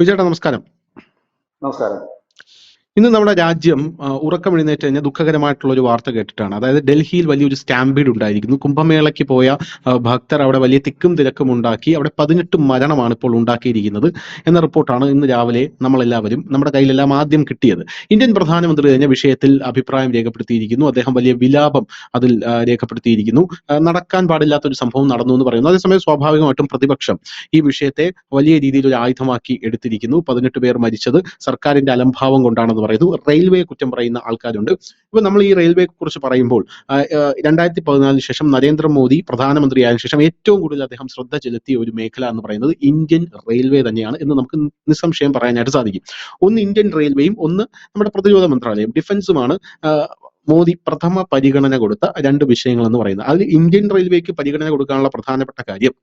വിജയേട്ടാ നമസ്കാരം. നമസ്കാരം. ഇന്ന് നമ്മുടെ രാജ്യം ഉറക്കമെഴുന്നേറ്റ് കഴിഞ്ഞ ദുഃഖകരമായിട്ടുള്ള ഒരു വാർത്ത കേട്ടിട്ടാണ്. അതായത് ഡൽഹിയിൽ വലിയൊരു സ്റ്റാമ്പീഡ് ഉണ്ടായിരിക്കുന്നു. കുംഭമേളയ്ക്ക് പോയ ഭക്തർ അവിടെ വലിയ തിക്കും തിരക്കും ഉണ്ടാക്കി. അവിടെ 18 മരണമാണ് ഇപ്പോൾ ഉണ്ടാക്കിയിരിക്കുന്നത് എന്ന റിപ്പോർട്ടാണ് ഇന്ന് രാവിലെ നമ്മളെല്ലാവരും നമ്മുടെ കയ്യിലെല്ലാം ആദ്യം കിട്ടിയത്. ഇന്ത്യൻ പ്രധാനമന്ത്രി തന്നെ വിഷയത്തിൽ അഭിപ്രായം രേഖപ്പെടുത്തിയിരിക്കുന്നു. അദ്ദേഹം വലിയ വിലാപം അതിൽ രേഖപ്പെടുത്തിയിരിക്കുന്നു. നടക്കാൻ പാടില്ലാത്തൊരു സംഭവം നടന്നു എന്ന് പറയുന്നു. അതേസമയം സ്വാഭാവികമായിട്ടും പ്രതിപക്ഷം ഈ വിഷയത്തെ വലിയ രീതിയിൽ ഒരു ആയുധമാക്കി എടുത്തിരിക്കുന്നു. 18 പേർ മരിച്ചത് സർക്കാരിന്റെ അലംഭാവം കൊണ്ടാണെന്ന് പറയുന്നു. റെയിൽവേ കുറ്റം പറയുന്ന ആൾക്കാരുണ്ട്. ഇപ്പൊ നമ്മൾ ഈ റെയിൽവേയെ കുറിച്ച് പറയുമ്പോൾ 2014 ശേഷം നരേന്ദ്രമോദി പ്രധാനമന്ത്രിയായതിനു ശേഷം ഏറ്റവും കൂടുതൽ അദ്ദേഹം ശ്രദ്ധ ചെലുത്തിയ ഒരു മേഖല എന്ന് പറയുന്നത് ഇന്ത്യൻ റെയിൽവേ തന്നെയാണ് എന്ന് നമുക്ക് നിസ്സംശയം പറയാനായിട്ട് സാധിക്കും. ഒന്ന് ഇന്ത്യൻ റെയിൽവേയും ഒന്ന് നമ്മുടെ പ്രതിരോധ മന്ത്രാലയം ഡിഫൻസുമാണ് മോദി പ്രഥമ പരിഗണന കൊടുത്ത രണ്ട് വിഷയങ്ങൾ എന്ന് പറയുന്നത്. അതിൽ ഇന്ത്യൻ റെയിൽവേക്ക് പരിഗണന കൊടുക്കാനുള്ള പ്രധാനപ്പെട്ട കാര്യം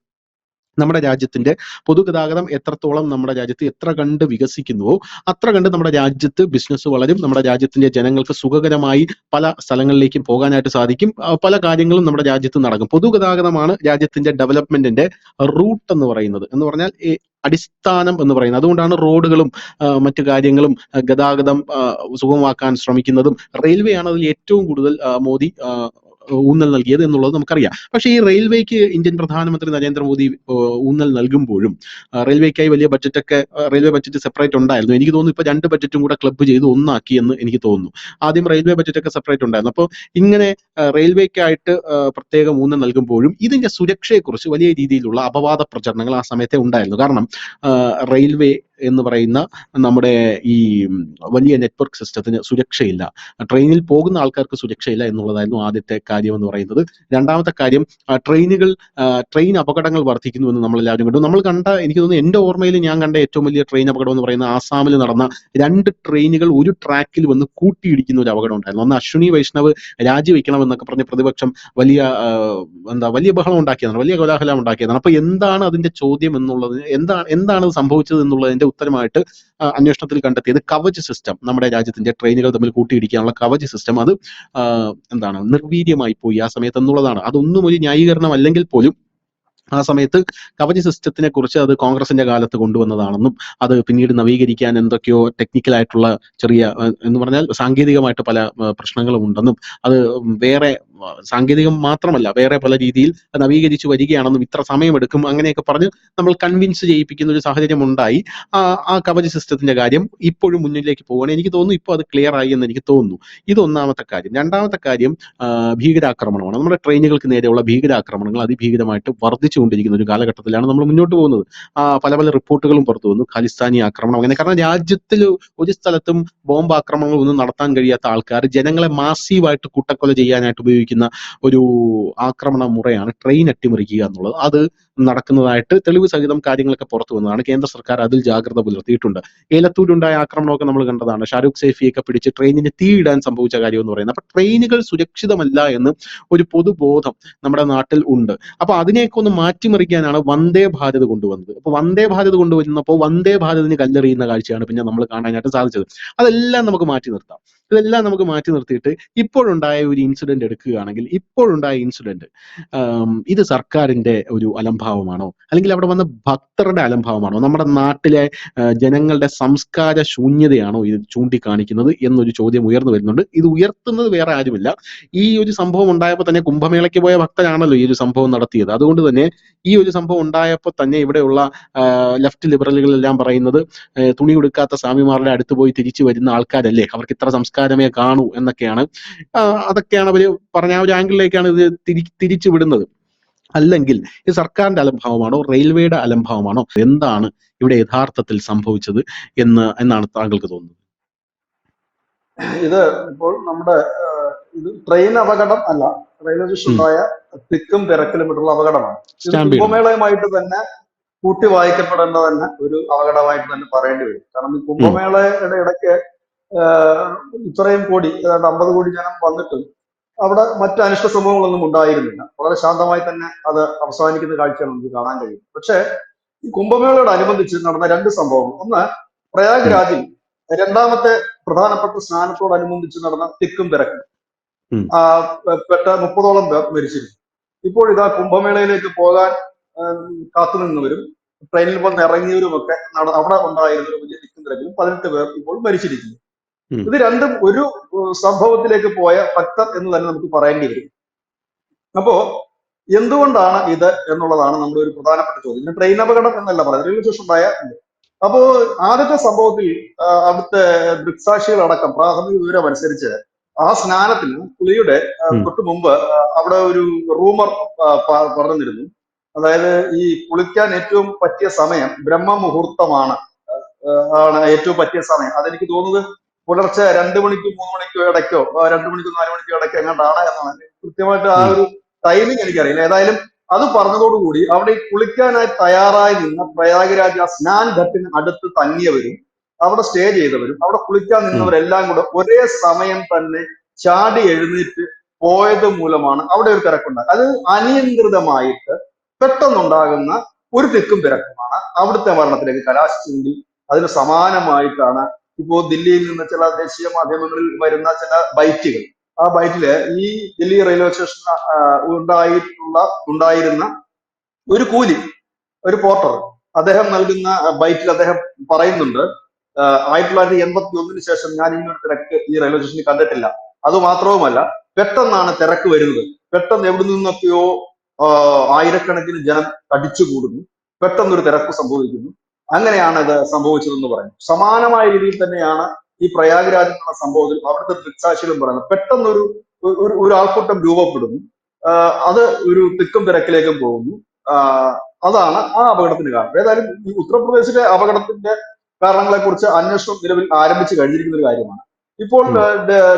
നമ്മുടെ രാജ്യത്തിന്റെ പൊതുഗതാഗതം എത്രത്തോളം നമ്മുടെ രാജ്യത്ത് എത്ര കണ്ട് വികസിക്കുന്നുവോ അത്ര കണ്ട് നമ്മുടെ രാജ്യത്ത് ബിസിനസ് വളരും. നമ്മുടെ രാജ്യത്തിന്റെ ജനങ്ങൾക്ക് സുഖകരമായി പല സ്ഥലങ്ങളിലേക്കും പോകാനായിട്ട് സാധിക്കും. പല കാര്യങ്ങളും നമ്മുടെ രാജ്യത്ത് നടക്കും. പൊതുഗതാഗതമാണ് രാജ്യത്തിന്റെ ഡെവലപ്മെന്റിന്റെ റൂട്ട് എന്ന് പറയുന്നത്. എന്ന് പറഞ്ഞാൽ അടിസ്ഥാനം എന്ന് പറയുന്നത്. അതുകൊണ്ടാണ് റോഡുകളും മറ്റു കാര്യങ്ങളും ഗതാഗതം സുഗമമാക്കാൻ ശ്രമിക്കുന്നതും. റെയിൽവേ ആണ് അതിൽ ഏറ്റവും കൂടുതൽ മോദി ഊന്നൽ നൽകിയത് എന്നുള്ളത് നമുക്കറിയാം. പക്ഷേ ഈ റെയിൽവേക്ക് ഇന്ത്യൻ പ്രധാനമന്ത്രി നരേന്ദ്രമോദി ഊന്നൽ നൽകുമ്പോഴും റെയിൽവേക്കായി വലിയ ബഡ്ജറ്റൊക്കെ റെയിൽവേ ബഡ്ജറ്റ് സെപ്പറേറ്റ് ഉണ്ടായിരുന്നു. എനിക്ക് തോന്നുന്നു ഇപ്പൊ 2 ബഡ്ജറ്റും കൂടെ ക്ലബ്ബ് ചെയ്ത് ഒന്നാക്കി എന്ന് എനിക്ക് തോന്നുന്നു. ആദ്യം റെയിൽവേ ബഡ്ജറ്റൊക്കെ സെപ്പറേറ്റ് ഉണ്ടായിരുന്നു. അപ്പോൾ ഇങ്ങനെ റെയിൽവേക്കായിട്ട് പ്രത്യേകം ഊന്നൽ നൽകുമ്പോഴും ഇതിന്റെ സുരക്ഷയെക്കുറിച്ച് വലിയ രീതിയിലുള്ള അപവാദ പ്രചരണങ്ങൾ ആ സമയത്തെ ഉണ്ടായിരുന്നു. കാരണം റെയിൽവേ എന്ന് പറയുന്ന നമ്മുടെ ഈ വലിയ നെറ്റ്വർക്ക് സിസ്റ്റത്തിന് സുരക്ഷയില്ല, ട്രെയിനിൽ പോകുന്ന ആൾക്കാർക്ക് സുരക്ഷയില്ല എന്നുള്ളതായിരുന്നു ആദ്യത്തെ കാര്യം എന്ന് പറയുന്നത്. രണ്ടാമത്തെ കാര്യം ട്രെയിൻ അപകടങ്ങൾ വർദ്ധിക്കുന്നു എന്ന് നമ്മളെല്ലാവരും കണ്ടു. നമ്മൾ കണ്ട, എനിക്ക് തോന്നുന്നു എന്റെ ഓർമ്മയിൽ ഞാൻ കണ്ട ഏറ്റവും വലിയ ട്രെയിൻ അപകടം എന്ന് പറയുന്നത് ആസാമിൽ നടന്ന 2 ട്രെയിനുകൾ ഒരു ട്രാക്കിൽ വന്ന് കൂട്ടിയിടിക്കുന്ന ഒരു അപകടം ഉണ്ടായിരുന്നു. അന്ന് അശ്വിനി വൈഷ്ണവ് രാജിവെക്കണം എന്നൊക്കെ പറഞ്ഞ് പ്രതിപക്ഷം വലിയ ബഹളം ഉണ്ടാക്കിയതാണ്, വലിയ കോലാഹലം ഉണ്ടാക്കിയതാണ്. അപ്പൊ എന്താണ് അതിന്റെ ചോദ്യം എന്നുള്ളത്, എന്താണ് സംഭവിച്ചത് എന്നുള്ളതിന്റെ ഉത്തരമായിട്ട് അന്വേഷണത്തിൽ കണ്ടെത്തിയത് കവച് സിസ്റ്റം, നമ്മുടെ രാജ്യത്തിന്റെ ട്രെയിനുകൾ തമ്മിൽ കൂട്ടിയിടിക്കാനുള്ള കവച് സിസ്റ്റം അത് നിർവീര്യമായി പോയി ആ സമയത്ത് എന്നുള്ളതാണ്. അതൊന്നും ഒരു ന്യായീകരണം അല്ലെങ്കിൽ പോലും ആ സമയത്ത് കവച് സിസ്റ്റത്തിനെ കുറിച്ച് അത് കോൺഗ്രസിന്റെ കാലത്ത് കൊണ്ടുവന്നതാണെന്നും അത് പിന്നീട് നവീകരിക്കാൻ എന്തൊക്കെയോ ടെക്നിക്കലായിട്ടുള്ള ചെറിയ എന്ന് പറഞ്ഞാൽ സാങ്കേതികമായിട്ട് പല പ്രശ്നങ്ങളും ഉണ്ടെന്നും അത് വേറെ സാങ്കേതികം മാത്രമല്ല വേറെ പല രീതിയിൽ നവീകരിച്ചു വരികയാണെന്നും ഇത്ര സമയമെടുക്കും അങ്ങനെയൊക്കെ പറഞ്ഞ് നമ്മൾ കൺവിൻസ് ചെയ്യിപ്പിക്കുന്ന ഒരു സാഹചര്യം ഉണ്ടായി. ആ കവച് സിസ്റ്റത്തിന്റെ കാര്യം ഇപ്പോഴും മുന്നിലേക്ക് പോവുകയാണ്. എനിക്ക് തോന്നുന്നു ഇപ്പോൾ അത് ക്ലിയർ ആയി എന്ന് എനിക്ക് തോന്നുന്നു. ഇത് ഒന്നാമത്തെ കാര്യം. രണ്ടാമത്തെ കാര്യം ഭീകരാക്രമണമാണ്. നമ്മുടെ ട്രെയിനുകൾക്ക് നേരെയുള്ള ഭീകരാക്രമണങ്ങൾ അതിഭീകരമായിട്ട് വർദ്ധിച്ചുകൊണ്ടിരിക്കുന്ന ഒരു കാലഘട്ടത്തിലാണ് നമ്മൾ മുന്നോട്ട് പോകുന്നത്. പല പല റിപ്പോർട്ടുകളും പുറത്തു വന്നു, ഖാലിസ്ഥാനി ആക്രമണം അങ്ങനെ. കാരണം രാജ്യത്തിൽ ഒരു സ്ഥലത്തും ബോംബ് ആക്രമണങ്ങൾ ഒന്നും നടത്താൻ കഴിയാത്ത ആൾക്കാർ ജനങ്ങളെ മാസീവായിട്ട് കൂട്ടക്കൊല ചെയ്യാനായിട്ട് ഉപയോഗിക്കുന്ന ഒരു ആക്രമണ മുറയാണ് ട്രെയിൻ അട്ടിമറിക്കുക എന്നുള്ളത്. അത് നടക്കുന്നതായിട്ട് തെളിവ് സഹിതം കാര്യങ്ങളൊക്കെ പുറത്തു വന്നതാണ്. കേന്ദ്ര സർക്കാർ അതിൽ ജാഗ്രത പുലർത്തിയിട്ടുണ്ട്. ഏലത്തൂരുണ്ടായ ആക്രമണമൊക്കെ നമ്മൾ കണ്ടതാണ്. ഷാരൂഖ് സേഫിയൊക്കെ പിടിച്ച് ട്രെയിനിന് തീയിടാൻ സംഭവിച്ച കാര്യം എന്ന് പറയുന്നത്. അപ്പൊ ട്രെയിനുകൾ സുരക്ഷിതമല്ല എന്ന് ഒരു പൊതുബോധം നമ്മുടെ നാട്ടിൽ ഉണ്ട്. അപ്പൊ അതിനെയൊക്കെ ഒന്ന് മാറ്റിമറിക്കാനാണ് വന്ദേ ഭാരത് കൊണ്ടുവന്നത്. അപ്പൊ വന്ദേ ഭാരത് കൊണ്ടുവരുന്നപ്പോൾ വന്ദേ ഭാരതിന് കല്ലെറിയുന്ന കാഴ്ചയാണ് പിന്നെ നമ്മൾ കാണാനായിട്ട് സാധിച്ചത്. ഇതെല്ലാം നമുക്ക് മാറ്റി നിർത്തിയിട്ട് ഇപ്പോഴുണ്ടായ ഒരു ഇൻസിഡന്റ് എടുക്കുകയാണെങ്കിൽ, ഇപ്പോഴുണ്ടായ ഇൻസിഡന്റ് ഇത് സർക്കാരിന്റെ ഒരു അലംഭാവമാണോ, അല്ലെങ്കിൽ അവിടെ വന്ന ഭക്തരുടെ അലംഭാവമാണോ, നമ്മുടെ നാട്ടിലെ ജനങ്ങളുടെ സംസ്കാര ശൂന്യതയാണോ ഇത് ചൂണ്ടിക്കാണിക്കുന്നത് എന്നൊരു ചോദ്യം ഉയർന്നു വരുന്നുണ്ട്. ഇത് ഉയർത്തുന്നത് വേറെ ആരുമില്ല, ഈ ഒരു സംഭവം ഉണ്ടായപ്പോൾ തന്നെ കുംഭമേളയ്ക്ക് പോയ ഭക്തരാണല്ലോ ഈ ഒരു സംഭവം നടത്തിയത്. അതുകൊണ്ട് തന്നെ ഈ ഒരു സംഭവം ഉണ്ടായപ്പോൾ തന്നെ ഇവിടെയുള്ള ലെഫ്റ്റ് ലിബറലുകളെല്ലാം പറയുന്നത് തുണി ഉടുക്കാത്ത സ്വാമിമാരുടെ അടുത്ത് പോയി തിരിച്ചു വരുന്ന ആൾക്കാരല്ലേ, അവർക്ക് ഇത്ര സംസ്കാരമേ കാണൂ എന്നൊക്കെയാണ്. അതൊക്കെയാണ് അവര് പറഞ്ഞ ആ ഒരു ആംഗിളിലേക്കാണ് ഇത് തിരിച്ചു വിടുന്നത്. അല്ലെങ്കിൽ ഇത് സർക്കാരിന്റെ അലംഭാവമാണോ, റെയിൽവേയുടെ അലംഭാവമാണോ, എന്താണ് ഇവിടെ യഥാർത്ഥത്തിൽ സംഭവിച്ചത് എന്നാണ് താങ്കൾക്ക് തോന്നുന്നത്? ഇത് ഇപ്പോൾ നമ്മുടെ ട്രെയിൻ അപകടം അല്ല, റെയിൽവേ സ്റ്റേഷനുണ്ടായ തിക്കും തിരക്കിലുമിട്ടുള്ള അപകടമാണ്. ഇത് കുംഭമേളയുമായിട്ട് തന്നെ കൂട്ടി വായിക്കപ്പെടേണ്ട തന്നെ ഒരു അപകടമായിട്ട് തന്നെ പറയേണ്ടി വരും. കാരണം ഈ കുംഭമേളയുടെ ഇടയ്ക്ക് ഇത്രയും കോടി, ഏതാണ്ട് 50 കോടി ജനം വന്നിട്ടും അവിടെ മറ്റ് അനിഷ്ട സംഭവങ്ങളൊന്നും ഉണ്ടായിരുന്നില്ല. വളരെ ശാന്തമായി തന്നെ അത് അവസാനിക്കുന്ന കാഴ്ചയാണ് നമുക്ക് കാണാൻ കഴിയും. പക്ഷേ ഈ കുംഭമേളയോടനുബന്ധിച്ച് നടന്ന 2 സംഭവങ്ങൾ, ഒന്ന് പ്രയാഗ് രാജിൽ രണ്ടാമത്തെ പ്രധാനപ്പെട്ട സ്നാനത്തോടനുബന്ധിച്ച് നടന്ന തിക്കും തിരക്കും, പെട്ട 30ഓളം പേർ മരിച്ചിരുന്നു. ഇപ്പോൾ ഇതാ കുംഭമേളയിലേക്ക് പോകാൻ കാത്തുനിന്നവരും ട്രെയിനിൽ വന്ന് ഇറങ്ങിയവരും ഒക്കെ അവിടെ ഉണ്ടായിരുന്ന ഒരു വലിയ തിക്കും തിരക്കിലും 18 പേർ ഇപ്പോൾ മരിച്ചിരിക്കുന്നു. ഇത് രണ്ടും ഒരു സംഭവത്തിലേക്ക് പോയ ഭക്തർ എന്ന് തന്നെ നമുക്ക് പറയേണ്ടി വരും. അപ്പോ എന്തുകൊണ്ടാണ് ഇത് എന്നുള്ളതാണ് നമ്മുടെ ഒരു പ്രധാനപ്പെട്ട ചോദ്യം. ഇതിന് ട്രെയിൻ അപകടം എന്നല്ല പറയുന്നത്, റെയിൽവേ സ്റ്റേഷൻ ഉണ്ടായ അപ്പോ ആദ്യത്തെ സംഭവത്തിൽ അവിടുത്തെ ദൃക്സാക്ഷികളടക്കം പ്രാഥമിക വിവരം അനുസരിച്ച് ആ സ്നാനത്തിന് പുലിയുടെ തൊട്ട് മുമ്പ് അവിടെ ഒരു റൂമർ പറഞ്ഞിരുന്നു. അതായത് ഈ കുളിക്കാൻ ഏറ്റവും പറ്റിയ സമയം ബ്രഹ്മമുഹൂർത്തമാണ്, ആണ് ഏറ്റവും പറ്റിയ സമയം. അതെനിക്ക് തോന്നുന്നത് പുലർച്ചെ 2 മണിക്കും 3 മണിക്കോ ഇടയ്ക്കോ 2 മണിക്കും 4 മണിക്കോ ഇടയ്ക്കോ എങ്ങാണ്ടാണ് എന്നാണ് കൃത്യമായിട്ട് ആ ഒരു ടൈമിംഗ് എനിക്കറിയില്ല. ഏതായാലും അത് പറഞ്ഞതോടുകൂടി അവിടെ കുളിക്കാനായി തയ്യാറായി നിന്ന പ്രയാഗ്രാജ് ആ സ്നാൻ ഘട്ടിന് അടുത്ത് തങ്ങിയവരും അവിടെ സ്റ്റേ ചെയ്തവരും അവിടെ കുളിക്കാൻ നിന്നവരെല്ലാം കൂടെ ഒരേ സമയം തന്നെ ചാടി എഴുന്നേറ്റ് പോയത് മൂലമാണ് അവിടെ ഒരു തിരക്കുണ്ടായത്. അത് അനിയന്ത്രിതമായിട്ട് പെട്ടെന്നുണ്ടാകുന്ന ഒരു തിക്കും തിരക്കുമാണ് അവിടുത്തെ മരണത്തിലേക്ക് കലാശിച്ചെങ്കിൽ അതിന് സമാനമായിട്ടാണ് ഇപ്പോ ദില്ലിയിൽ നിന്ന് ചില ദേശീയ മാധ്യമങ്ങളിൽ വരുന്ന ചില ബൈറ്റുകൾ. ആ ബൈറ്റില് ഈ ദില്ലി റെയിൽവേ സ്റ്റേഷൻ ഉണ്ടായിരുന്ന ഒരു കൂലി, ഒരു പോർട്ടർ, അദ്ദേഹം നൽകുന്ന ബൈറ്റിൽ അദ്ദേഹം പറയുന്നുണ്ട്, 1981 ശേഷം ഞാൻ ഇങ്ങനൊരു തിരക്ക് ഈ റെയിൽവേ സ്റ്റേഷനിൽ കണ്ടിട്ടില്ല. അതുമാത്രവുമല്ല, പെട്ടെന്നാണ് തിരക്ക് വരുന്നത്. പെട്ടെന്ന് എവിടെ നിന്നൊക്കെയോ ആയിരക്കണക്കിന് ജനം അടിച്ചുകൂടുന്നു, പെട്ടെന്നൊരു തിരക്ക് സംഭവിക്കുന്നു. അങ്ങനെയാണ് ഇത് സംഭവിച്ചതെന്ന് പറയുന്നു. സമാനമായ രീതിയിൽ തന്നെയാണ് ഈ പ്രയാഗ്രാജ് എന്ന സംഭവത്തിൽ അവിടുത്തെ ദൃക്സാക്ഷികളും പറയുന്നത്. പെട്ടെന്നൊരു ഒരു ആൾക്കൂട്ടം രൂപപ്പെടുന്നു, അത് ഒരു തിക്കും തിരക്കിലേക്കും പോകുന്നു. അതാണ് ആ അപകടത്തിന് കാരണം. ഏതായാലും ഈ ഉത്തർപ്രദേശിലെ അപകടത്തിന്റെ കാരണങ്ങളെ കുറിച്ച് അന്വേഷണം നിലവിൽ ആരംഭിച്ചു കഴിഞ്ഞിരിക്കുന്ന ഒരു കാര്യമാണ്. ഇപ്പോൾ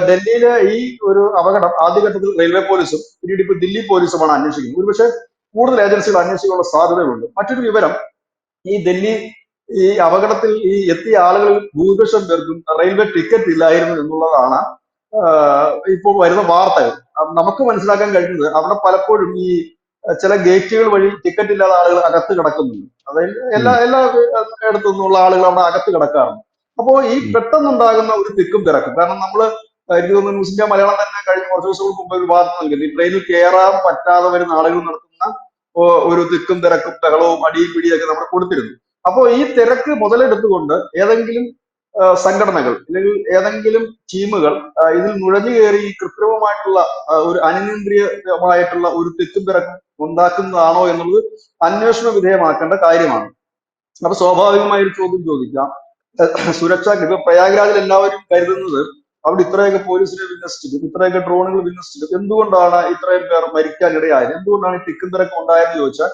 ഡൽഹിയിലെ ഈ ഒരു അപകടം ആദ്യഘട്ടത്തിൽ റെയിൽവേ പോലീസും പിന്നീട് ഇപ്പോൾ ദില്ലി പോലീസുമാണ് അന്വേഷിക്കുന്നത്. ഒരുപക്ഷെ കൂടുതൽ ഏജൻസികൾ അന്വേഷിക്കാനുള്ള സാധ്യതകളുണ്ട്. മറ്റൊരു വിവരം, ഈ ഡൽഹി ഈ അപകടത്തിൽ ഈ എത്തിയ ആളുകളിൽ ഭൂരിപക്ഷം പേർക്കും റെയിൽവേ ടിക്കറ്റ് ഇല്ലായിരുന്നു എന്നുള്ളതാണ് ഇപ്പോൾ വരുന്ന വാർത്തകൾ. നമുക്ക് മനസ്സിലാക്കാൻ കഴിയുന്നത് അവിടെ പലപ്പോഴും ഈ ചില ഗേറ്റുകൾ വഴി ടിക്കറ്റ് ഇല്ലാത്ത ആളുകൾ അകത്ത് കിടക്കുന്നുണ്ട്. അതായത് എല്ലാ ഇടത്തു നിന്നുള്ള ആളുകൾ അവിടെ അകത്ത് കിടക്കാറുണ്ട്. അപ്പോ ഈ പെട്ടെന്നുണ്ടാകുന്ന ഒരു തിക്കും തിരക്കും, കാരണം നമ്മള് എനിക്ക് തോന്നുന്നു ന്യൂസ് ഇന്ത്യ മലയാളം തന്നെ കഴിഞ്ഞ കുറച്ച് ദിവസങ്ങൾക്ക് മുമ്പ് ഒരു വാർത്ത നൽകുന്നത്, ഈ ട്രെയിനിൽ കയറാൻ പറ്റാതെ വരുന്ന ആളുകൾ നടത്തുന്ന ഒരു തിക്കും തിരക്കും ബഹളവും അടിയും പിടിയൊക്കെ നമ്മൾ കൊടുത്തിരുന്നു. അപ്പോൾ ഈ തിരക്ക് മുതലെടുത്തുകൊണ്ട് ഏതെങ്കിലും സംഘടനകൾ അല്ലെങ്കിൽ ഏതെങ്കിലും ടീമുകൾ ഇതിൽ നുഴഞ്ഞു കയറി ഈ കൃത്രിമമായിട്ടുള്ള ഒരു അനിയന്ത്രിതമായിട്ടുള്ള ഒരു തിക്കും തിരക്കും ഉണ്ടാക്കുന്നതാണോ എന്നുള്ളത് അന്വേഷണ വിധേയമാക്കേണ്ട കാര്യമാണ്. അപ്പൊ സ്വാഭാവികമായ ഒരു ചോദ്യം ചോദിക്കാം, സുരക്ഷ ഇപ്പൊ പ്രയാഗ്രാജിൽ എല്ലാവരും കരുതുന്നത് അവിടെ ഇത്രയൊക്കെ പോലീസിനെ വിന്യസിച്ചിട്ടും ഇത്രയൊക്കെ ഡ്രോണുകൾ വിന്യസിച്ചിട്ടും എന്തുകൊണ്ടാണ് ഇത്രയും പേർ മരിക്കാനിടയായത്, എന്തുകൊണ്ടാണ് ഈ തിക്കും തിരക്കും ഉണ്ടായതെന്ന് ചോദിച്ചാൽ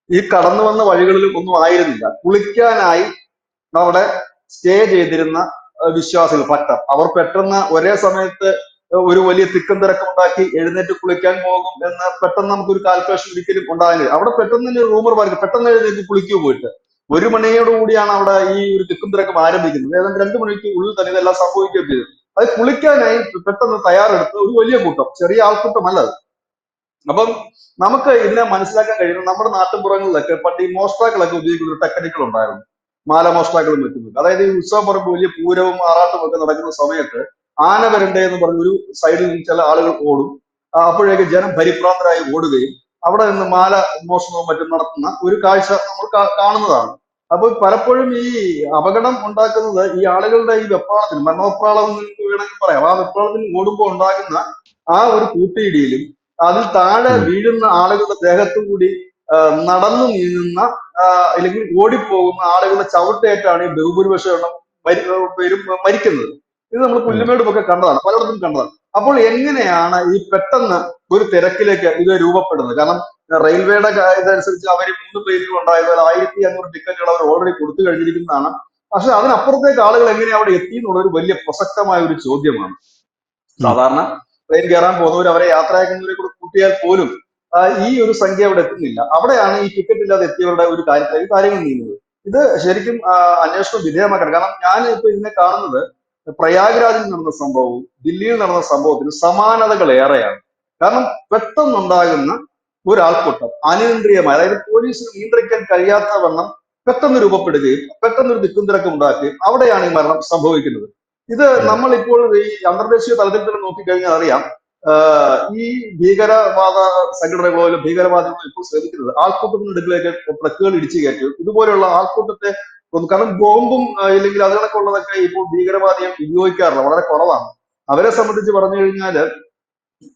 ഈ കടന്നു വന്ന വഴികളിലും ഒന്നും ആയിരുന്നില്ല. കുളിക്കാനായി അവിടെ സ്റ്റേ ചെയ്തിരുന്ന വിശ്വാസികൾ, ഭക്തർ, അവർ പെട്ടെന്ന് ഒരേ സമയത്ത് ഒരു വലിയ തിക്കും തിരക്കം ഉണ്ടാക്കി എഴുന്നേറ്റ് കുളിക്കാൻ പോകും എന്ന് പെട്ടെന്ന് നമുക്കൊരു കാൽക്കുലേഷൻ ഒരിക്കലും ഉണ്ടാകില്ല. അവിടെ പെട്ടെന്ന് തന്നെ റൂമർ പറയും, പെട്ടെന്ന് എഴുന്നേറ്റ് കുളിക്കൂ പോയിട്ട്. 1 മണിയോടുകൂടിയാണ് അവിടെ ഈ ഒരു തിക്കും തിരക്കം ആരംഭിക്കുന്നത്. ഏതാണ്ട് 2 മണിക്ക് ഉള്ളിൽ തന്നെ ഇതെല്ലാം സംഭവിക്കുകയും ചെയ്തു. അത് കുളിക്കാനായി പെട്ടെന്ന് തയ്യാറെടുത്ത് ഒരു വലിയ കൂട്ടം, ചെറിയ ആൾക്കൂട്ടമല്ല അത്. അപ്പം നമുക്ക് ഇതിനെ മനസ്സിലാക്കാൻ കഴിയുന്നത് നമ്മുടെ നാട്ടിൻപുറങ്ങളിലൊക്കെ പണ്ട് ഈ മോഷ്ടാക്കളൊക്കെ ഉപയോഗിക്കുന്ന ഒരു ടെക്നിക്കൽ ഉണ്ടായിരുന്നു, മാലമോഷ്ടാക്കളും മറ്റും. അതായത് ഈ ഉത്സവം പറമ്പ് വലിയ പൂരവും ആറാട്ടും ഒക്കെ നടക്കുന്ന സമയത്ത് ആന വരണ്ടേ എന്ന് പറഞ്ഞ് ഒരു സൈഡിൽ നിന്ന് ചില ആളുകൾ ഓടും. അപ്പോഴേക്ക് ജനം പരിഭ്രാന്തരായി ഓടുകയും അവിടെ നിന്ന് മാല മോഷണവും മറ്റും നടത്തുന്ന ഒരു കാഴ്ച നമ്മൾ കാണുന്നതാണ്. അപ്പോൾ പലപ്പോഴും ഈ അപകടം ഉണ്ടാക്കുന്നത് ഈ ആളുകളുടെ ഈ വെപ്രാളത്തിന്, മരണവെപ്രാളം എന്ന് വേണമെങ്കിൽ പറയാം, ആ വെപ്രാളത്തിന് ഓടുമ്പോൾ ഉണ്ടാകുന്ന ആ ഒരു കൂട്ടിയിടിയിലും അതിൽ താഴെ വീഴുന്ന ആളുകളുടെ ദേഹത്തു കൂടി നടന്നു നീങ്ങുന്ന അല്ലെങ്കിൽ ഓടിപ്പോകുന്ന ആളുകളുടെ ചവിട്ടേറ്റാണ് ഈ ബഹുഭൂരിപക്ഷം എണ്ണം പേരും മരിക്കുന്നത്. ഇത് നമ്മൾ പുല്ലുമേടുമൊക്കെ കണ്ടതാണ്, പലയിടത്തും കണ്ടതാണ്. അപ്പോൾ എങ്ങനെയാണ് ഈ പെട്ടെന്ന് ഒരു തിരക്കിലേക്ക് ഇത് രൂപപ്പെടുന്നത്? കാരണം റെയിൽവേയുടെ ഇതനുസരിച്ച് അവർ 3 ട്രെയിനുകൾ ഉണ്ടായതുപോലെ 1500 ടിക്കറ്റുകൾ അവർ ഓൾറെഡി കൊടുത്തു കഴിഞ്ഞിരിക്കുന്നതാണ്. പക്ഷെ അതിനപ്പുറത്തേക്ക് ആളുകൾ എങ്ങനെ അവിടെ എത്തി എന്നുള്ളൊരു വലിയ പ്രസക്തമായ ഒരു ചോദ്യമാണ്. സാധാരണ ട്രെയിൻ കയറാൻ പോകുന്നവർ അവരെ യാത്രയാക്കുന്നവരെ കൂടെ കൂട്ടിയാൽ പോലും ഈ ഒരു സംഖ്യ അവിടെ എത്തുന്നില്ല. അവിടെയാണ് ഈ ടിക്കറ്റ് ഇല്ലാതെ എത്തിയവരുടെ ഒരു കാര്യങ്ങൾ നീങ്ങുന്നത്. ഇത് ശരിക്കും അന്വേഷണം വിധേയമാക്കണം. കാരണം ഞാൻ ഇപ്പൊ ഇതിനെ കാണുന്നത് പ്രയാഗ്രാജിൽ നടന്ന സംഭവവും ദില്ലിയിൽ നടന്ന സംഭവത്തിന് സമാനതകൾ ഏറെയാണ്. കാരണം പെട്ടെന്നുണ്ടാകുന്ന ഒരാൾക്കൂട്ടം അനിയന്ത്രിതമായി, അതായത് പോലീസിന് നിയന്ത്രിക്കാൻ കഴിയാത്ത വണ്ണം പെട്ടെന്ന് രൂപപ്പെടുകയും പെട്ടെന്നൊരു തിക്കും തിരക്കും ഉണ്ടാക്കുകയും അവിടെയാണ് ഈ മരണം സംഭവിക്കുന്നത്. ഇത് നമ്മളിപ്പോൾ ഈ അന്തർദേശീയ തലത്തിൽ തന്നെ നോക്കിക്കഴിഞ്ഞാൽ അറിയാം, ഈ ഭീകരവാദ സംഘടനകളോ ഭീകരവാദികളോ ഇപ്പോൾ ശ്രമിക്കുന്നത് ആൾക്കൂട്ടത്തിനടുക്കിലേക്ക് ട്രക്കുകൾ ഇടിച്ചു കയറ്റും. ഇതുപോലെയുള്ള ആൾക്കൂട്ടത്തെ കാരണം ബോംബും ഇല്ലെങ്കിൽ അതുകളൊക്കെ ഉള്ളതൊക്കെ ഇപ്പോൾ ഭീകരവാദികൾ ഉപയോഗിക്കാറില്ല, വളരെ കുറവാണ്. അവരെ സംബന്ധിച്ച് പറഞ്ഞു കഴിഞ്ഞാൽ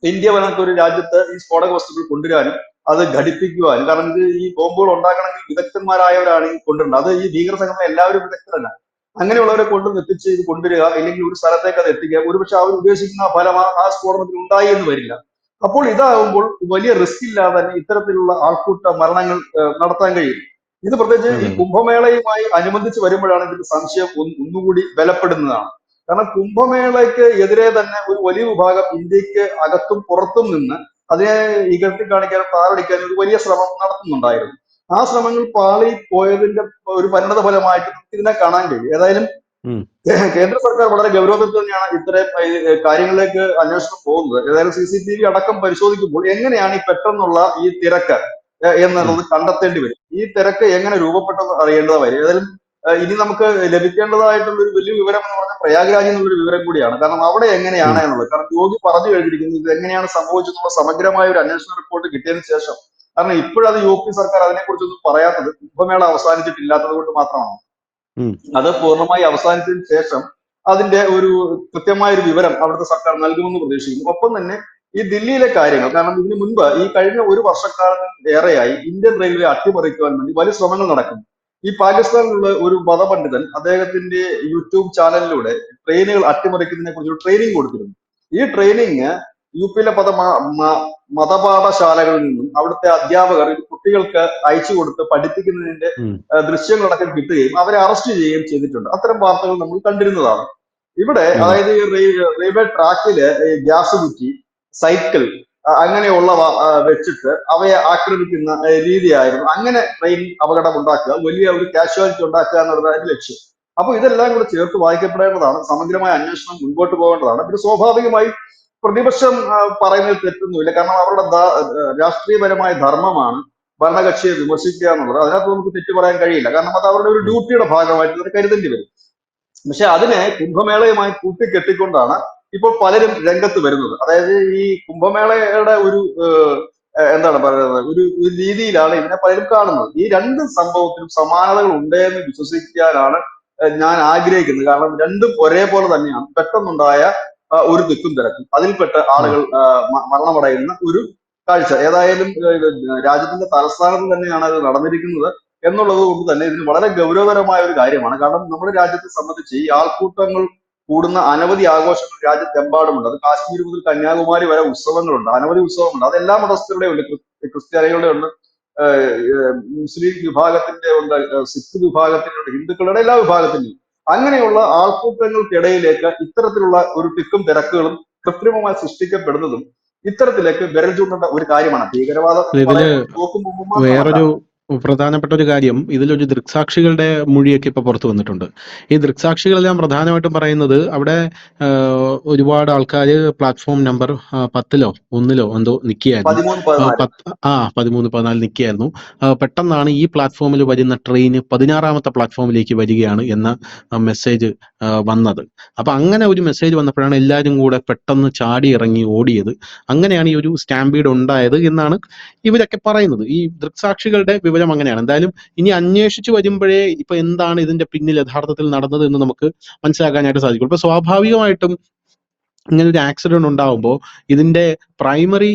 ഇന്ത്യ പോലത്തെ ഒരു രാജ്യത്ത് ഈ സ്ഫോടക വസ്തുക്കൾ കൊണ്ടുവരാനും അത് ഘടിപ്പിക്കുവാനും, കാരണം ഇത് ഈ ബോംബുകൾ ഉണ്ടാക്കണമെങ്കിൽ വിദഗ്ധന്മാരായവരാണ് ഈ കൊണ്ടുവരുന്നത്. അത് ഈ ഭീകര സംഘടന എല്ലാവരും വിദഗ്ധരല്ല. അങ്ങനെയുള്ളവരെ കൊണ്ടുവന്ന് എത്തിച്ച് ഇത് കൊണ്ടുവരിക, അല്ലെങ്കിൽ ഒരു സ്ഥലത്തേക്ക് അത് എത്തിക്കുക. ഒരുപക്ഷെ അവർ ഉദ്ദേശിക്കുന്ന ഫലം ആ സ്ഫോടനത്തിൽ ഉണ്ടായി എന്ന് വരില്ല. അപ്പോൾ ഇതാകുമ്പോൾ വലിയ റിസ്ക് ഇല്ലാതെ തന്നെ ഇത്തരത്തിലുള്ള ആൾക്കൂട്ട മരണങ്ങൾ നടത്താൻ കഴിയും. ഇത് പ്രത്യേകിച്ച് ഈ അതെ അതെ കുംഭമേളയുമായി അനുബന്ധിച്ച് വരുമ്പോഴാണ് ഇതിന്റെ സംശയം ഒന്നുകൂടി ബലപ്പെടുന്നതാണ്. കാരണം കുംഭമേളയ്ക്ക് എതിരെ തന്നെ ഒരു വലിയ വിഭാഗം ഇന്ത്യക്ക് അകത്തും പുറത്തും നിന്ന് അതിനെ ഇകഴ്ത്തി കാണിക്കാനും താറടിക്കാനും ഒരു വലിയ ശ്രമം നടത്തുന്നുണ്ടായിരുന്നു. ആ ശ്രമങ്ങൾ പാളി പോയതിന്റെ ഒരു പരിണത ഫലമായിട്ട് നമുക്ക് ഇതിനെ കാണാൻ കഴിയും. ഏതായാലും ഉം. കേന്ദ്ര സർക്കാർ വളരെ ഗൗരവത്തിൽ തന്നെയാണ് ഇത്തരം കാര്യങ്ങളിലേക്ക് അന്വേഷണം പോകുന്നത്. ഏതായാലും CCTV അടക്കം പരിശോധിക്കുമ്പോൾ എങ്ങനെയാണ് ഈ പെട്ടെന്നുള്ള ഈ തിരക്ക് ഉം. എന്നുള്ളത് കണ്ടെത്തേണ്ടി വരും. ഈ തിരക്ക് എങ്ങനെ രൂപപ്പെട്ടെന്ന് അറിയേണ്ടത് വരും. ഏതായാലും ഇനി നമുക്ക് ലഭിക്കേണ്ടതായിട്ടുള്ള ഒരു വലിയ വിവരം എന്ന് പറഞ്ഞാൽ പ്രയാഗ്രാജ് എന്നുള്ളൊരു വിവരം കൂടിയാണ്. കാരണം അവിടെ എങ്ങനെയാണ് ഉം. എന്നുള്ളത്, കാരണം യോഗി പറഞ്ഞു കഴിഞ്ഞിരിക്കുന്നത് ഇത് എങ്ങനെയാണ് സംഭവിച്ചെന്നുള്ള സമഗ്രമായ ഒരു അന്വേഷണ റിപ്പോർട്ട് കിട്ടിയതിന് ശേഷം. കാരണം ഇപ്പോഴത് UP സർക്കാർ അതിനെക്കുറിച്ചൊന്നും പറയാത്തത് കുംഭമേള അവസാനിച്ചിട്ടില്ലാത്തത് കൊണ്ട് മാത്രമാണ്. ഉം. അത് പൂർണ്ണമായി അവസാനിച്ചതിന് ശേഷം അതിന്റെ ഒരു കൃത്യമായ ഒരു വിവരം അവിടുത്തെ സർക്കാർ നൽകുമെന്ന് പ്രതീക്ഷിക്കുന്നു. ഒപ്പം തന്നെ ഈ ദില്ലിയിലെ കാര്യങ്ങൾ, കാരണം ഇതിനു മുൻപ് ഈ കഴിഞ്ഞ ഒരു വർഷക്കാലത്തിന് ഏറെയായി ഇന്ത്യൻ റെയിൽവേ അട്ടിമറിക്കുവാൻ വേണ്ടി വലിയ ശ്രമങ്ങൾ നടക്കുന്നു. ഈ പാകിസ്ഥാനിലുള്ള ഒരു മതപണ്ഡിതൻ അദ്ദേഹത്തിന്റെ യൂട്യൂബ് ചാനലിലൂടെ ട്രെയിനുകൾ അട്ടിമറിക്കുന്നതിനെ കുറിച്ച് ഒരു ട്രെയിനിങ് കൊടുത്തിരുന്നു. ഈ ട്രെയിനിങ് UP-ലെ മതപാഠശാലകളിൽ നിന്നും അവിടുത്തെ അധ്യാപകർ ഇത് കുട്ടികൾക്ക് അയച്ചു കൊടുത്ത് പഠിപ്പിക്കുന്നതിന്റെ ഉം. ദൃശ്യങ്ങളടക്കം കിട്ടുകയും അവരെ അറസ്റ്റ് ചെയ്യുകയും ചെയ്തിട്ടുണ്ട്. അത്തരം വാർത്തകൾ നമ്മൾ കണ്ടിരുന്നതാണ്. ഇവിടെ അതെ അതായത് ഈ റെയിൽവേ ട്രാക്കില് ഗ്യാസ് കുറ്റി, സൈക്കിൾ അങ്ങനെയുള്ളവ വെച്ചിട്ട് അവയെ ആക്രമിക്കുന്ന രീതിയായിരുന്നു. അങ്ങനെ ട്രെയിൻ അപകടം ഉണ്ടാക്കുക, വലിയ ഒരു കാഷ്വാലിറ്റി ഉണ്ടാക്കുക എന്നുള്ളതാണ് ലക്ഷ്യം. അപ്പൊ ഇതെല്ലാം കൂടെ ചേർത്ത് വായിക്കപ്പെടേണ്ടതാണ്. സമഗ്രമായ അന്വേഷണം മുൻപോട്ട് പോകേണ്ടതാണ്. പിന്നെ സ്വാഭാവികമായി പ്രതിപക്ഷം പറയുന്നതിൽ തെറ്റൊന്നുമില്ല. കാരണം അവരുടെ രാഷ്ട്രീയപരമായ ധർമ്മമാണ് ഭരണകക്ഷിയെ വിമർശിക്കുക എന്നുള്ളത്. അതിനകത്ത് നമുക്ക് തെറ്റ് പറയാൻ കഴിയില്ല. കാരണം അത് അവരുടെ ഒരു ഉം. ഡ്യൂട്ടിയുടെ ഭാഗമായിട്ട് അത് കരുതേണ്ടി വരും. പക്ഷെ അതിനെ കുംഭമേളയുമായി കൂട്ടിക്കെട്ടിക്കൊണ്ടാണ് ഇപ്പോൾ പലരും രംഗത്ത് വരുന്നത്. അതായത് ഈ കുംഭമേളയുടെ ഒരു എന്താണ് പറയുന്നത്, ഒരു രീതിയിലാണ് ഇതിനെ പലരും കാണുന്നത്. ഈ രണ്ട് സംഭവത്തിലും സമാനതകൾ ഉണ്ട് എന്ന് വിശ്വസിക്കാനാണ് ഞാൻ ആഗ്രഹിക്കുന്നത്. കാരണം രണ്ടും ഒരേപോലെ തന്നെയാണ്. പെട്ടെന്നുണ്ടായ ഒരു തിക്കും തിരക്കും അതിൽപ്പെട്ട ഉം. ആളുകൾ മരണമടയുന്ന ഒരു കാഴ്ച. ഏതായാലും രാജ്യത്തിന്റെ തലസ്ഥാനത്ത് തന്നെയാണ് അത് നടന്നിരിക്കുന്നത് എന്നുള്ളത് കൊണ്ട് തന്നെ ഇതിന് വളരെ ഗൗരവതരമായ ഒരു കാര്യമാണ്. കാരണം നമ്മുടെ രാജ്യത്തെ സംബന്ധിച്ച് ഈ ആൾക്കൂട്ടങ്ങൾ കൂടുന്ന അനവധി ആഘോഷങ്ങൾ രാജ്യത്തെമ്പാടുമുണ്ട്. അത് കാശ്മീർ മുതൽ കന്യാകുമാരി വരെ ഉത്സവങ്ങളുണ്ട്, അനവധി ഉത്സവങ്ങളുണ്ട്. അത് എല്ലാ മതസ്ഥരുടെയും ഉണ്ട്, ക്രിസ്ത്യാനികളുടെ ഉണ്ട്, മുസ്ലിം വിഭാഗത്തിന്റെ ഉണ്ട്, സിഖ് വിഭാഗത്തിന്റെ ഉണ്ട്, ഹിന്ദുക്കളുടെ എല്ലാ വിഭാഗത്തിന്റെയും. അങ്ങനെയുള്ള ആൾക്കൂട്ടങ്ങൾക്കിടയിലേക്ക് ഇത്തരത്തിലുള്ള ഒരു തിക്കും തിരക്കുകളും കൃത്രിമമായി സൃഷ്ടിക്കപ്പെടുന്നതും ഇത്തരത്തിലേക്ക് വിരൽ ചൂണ്ടേണ്ട ഒരു കാര്യമാണ്. ഭീകരവാദം എന്ന് ഇതില് പറയുന്നത് തോക്കും ബോംബും മാത്രമല്ല. വേറൊരു പ്രധാനപ്പെട്ട ഒരു കാര്യം, ഇതിലൊരു ദൃക്സാക്ഷികളുടെ മൊഴിയൊക്കെ ഇപ്പൊ പുറത്തു വന്നിട്ടുണ്ട്. ഈ ദൃക്സാക്ഷികളെല്ലാം പ്രധാനമായിട്ടും പറയുന്നത് അവിടെ ഒരുപാട് ആൾക്കാർ പ്ലാറ്റ്ഫോം നമ്പർ 10-ലോ 1-ലോ എന്തോ നിൽക്കുകയായിരുന്നു. 13-14 13, 14 നിൽക്കുകയായിരുന്നു. പെട്ടെന്നാണ് ഈ പ്ലാറ്റ്ഫോമിൽ വരുന്ന ട്രെയിൻ 16-ാമത്തെ പ്ലാറ്റ്ഫോമിലേക്ക് വരികയാണ് എന്ന മെസ്സേജ് വന്നത്. അപ്പൊ അങ്ങനെ ഒരു മെസ്സേജ് വന്നപ്പോഴാണ് എല്ലാവരും കൂടെ പെട്ടെന്ന് ചാടി ഇറങ്ങി ഓടിയത്. അങ്ങനെയാണ് ഈ ഒരു സ്റ്റാമ്പീഡ് ഉണ്ടായത് എന്നാണ് ഇവരൊക്കെ പറയുന്നത്. ഈ ദൃക്സാക്ഷികളുടെ വിവരം അങ്ങനെയാണ്. എന്തായാലും ഇനി അന്വേഷിച്ചു വരുമ്പോഴേ ഇപ്പൊ എന്താണ് ഇതിന്റെ പിന്നിൽ യഥാർത്ഥത്തിൽ നടന്നത് എന്ന് നമുക്ക് മനസ്സിലാക്കാനായിട്ട് സാധിക്കും. ഇപ്പൊ സ്വാഭാവികമായിട്ടും ഇങ്ങനെ ഒരു ആക്സിഡന്റ് ഉണ്ടാവുമ്പോൾ ഇതിന്റെ പ്രൈമറി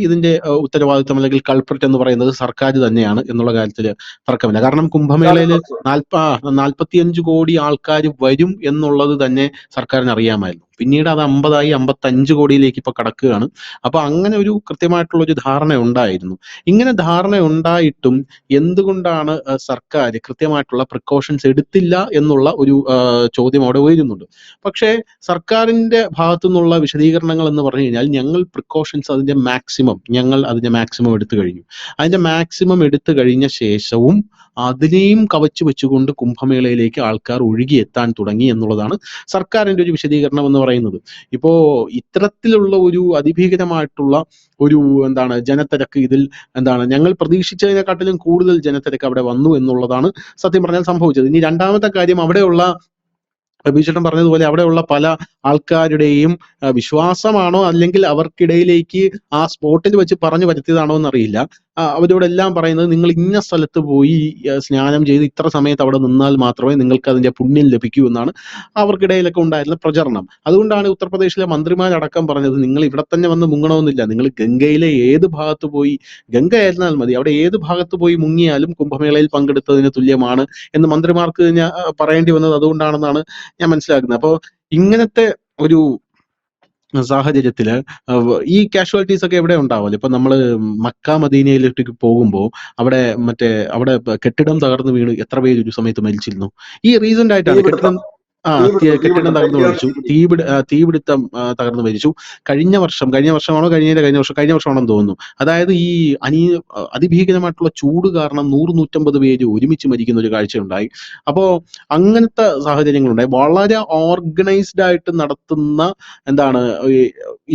ഉത്തരവാദിത്വം അല്ലെങ്കിൽ കൾപ്രിറ്റ് എന്ന് പറയുന്നത് സർക്കാർ തന്നെയാണ് എന്നുള്ള കാര്യത്തിൽ തർക്കമില്ല. കാരണം കുംഭമേളയിൽ 45 കോടി ആൾക്കാർ വരും എന്നുള്ളത് തന്നെ സർക്കാരിന് അറിയാമായിരുന്നു. പിന്നീട് അത് 50 ആയി 55 കോടിയിലേക്ക് ഇപ്പൊ കടക്കുകയാണ്. അപ്പൊ അങ്ങനെ ഒരു കൃത്യമായിട്ടുള്ള ഒരു ധാരണ ഉണ്ടായിരുന്നു. ഇങ്ങനെ ധാരണ ഉണ്ടായിട്ടും എന്തുകൊണ്ടാണ് സർക്കാർ കൃത്യമായിട്ടുള്ള പ്രിക്കോഷൻസ് എടുത്തില്ല എന്നുള്ള ഒരു ചോദ്യം അവിടെ ഉയരുന്നുണ്ട്. പക്ഷേ സർക്കാരിന്റെ ഭാഗത്തു നിന്നുള്ള വിശദീകരണങ്ങൾ എന്ന് പറഞ്ഞു കഴിഞ്ഞാൽ ഞങ്ങൾ പ്രിക്കോഷൻസ് അതിന്റെ മാക്സിമം എടുത്തു കഴിഞ്ഞു. അതിന്റെ മാക്സിമം എടുത്തു കഴിഞ്ഞ ശേഷവും അതിനെയും കവച്ചു വെച്ചുകൊണ്ട് കുംഭമേളയിലേക്ക് ആൾക്കാർ ഒഴുകിയെത്താൻ തുടങ്ങി എന്നുള്ളതാണ് സർക്കാരിന്റെ ഒരു വിശദീകരണം എന്ന് പറയുന്നത്. ഇപ്പോ ഇത്തരത്തിലുള്ള ഒരു അതിഭീകരമായിട്ടുള്ള ഒരു ജനത്തിരക്ക് ഇതിൽ ഞങ്ങൾ പ്രതീക്ഷിച്ചതിനെക്കാട്ടിലും കൂടുതൽ ജനത്തിരക്ക് അവിടെ വന്നു എന്നുള്ളതാണ് സത്യം പറഞ്ഞാൽ സംഭവിച്ചത്. ഇനി രണ്ടാമത്തെ കാര്യം, അവിടെയുള്ള ബിജുചേട്ടൻ പറഞ്ഞതുപോലെ അവിടെയുള്ള പല ആൾക്കാരുടെയും വിശ്വാസമാണോ അല്ലെങ്കിൽ അവർക്കിടയിലേക്ക് ആ സ്പോട്ടിൽ വെച്ച് പറഞ്ഞു വരുത്തിയതാണോ എന്നറിയില്ല. അവരോടെല്ലാം പറയുന്നത് നിങ്ങൾ ഇന്ന സ്ഥലത്ത് പോയി സ്നാനം ചെയ്ത് ഇത്ര സമയത്ത് അവിടെ നിന്നാൽ മാത്രമേ നിങ്ങൾക്ക് അതിന്റെ പുണ്യം ലഭിക്കൂ എന്നാണ് അവർക്കിടയിലൊക്കെ ഉണ്ടായിരുന്ന പ്രചരണം. അതുകൊണ്ടാണ് ഉത്തർപ്രദേശിലെ മന്ത്രിമാരടക്കം പറഞ്ഞത് നിങ്ങൾ ഇവിടെ തന്നെ വന്ന് മുങ്ങണമെന്നില്ല, നിങ്ങൾ ഗംഗയിലെ ഏത് ഭാഗത്ത് പോയി, ഗംഗ ആയിരുന്നാൽ മതി, അവിടെ ഏത് ഭാഗത്ത് പോയി മുങ്ങിയാലും കുംഭമേളയിൽ പങ്കെടുത്തതിന് തുല്യമാണ് എന്ന് മന്ത്രിമാർക്ക് പറയേണ്ടി വന്നത് അതുകൊണ്ടാണെന്നാണ് ഞാൻ മനസ്സിലാക്കുന്നത്. അപ്പോ ഇങ്ങനത്തെ ഒരു സാഹചര്യത്തില് ഈ കാഷ്വാലിറ്റീസ് ഒക്കെ എവിടെ ഉണ്ടാവുമല്ലോ. ഇപ്പൊ നമ്മള് മക്ക മദീനയിലേക്ക് പോകുമ്പോൾ അവിടെ കെട്ടിടം തകർന്നു വീണ് എത്ര പേര് ഒരു സമയത്ത് മരിച്ചിരുന്നു. ഈ റീസെന്റ് ആയിട്ടാണ് തീപിടുത്തം കെട്ടിടം തകർന്നു മരിച്ചു, തീപിടുത്തം തീപിടുത്തം തകർന്നു മരിച്ചു. കഴിഞ്ഞ വർഷമാണോ കഴിഞ്ഞ വർഷമാണെന്ന് തോന്നുന്നു. അതായത് ഈ അതിഭീകരമായിട്ടുള്ള ചൂട് കാരണം 100-150 പേര് ഒരുമിച്ച് മരിക്കുന്ന ഒരു കാഴ്ചയുണ്ടായി. അപ്പോ അങ്ങനത്തെ സാഹചര്യങ്ങളുണ്ടായി. വളരെ ഓർഗനൈസ്ഡ് ആയിട്ട് നടത്തുന്ന എന്താണ്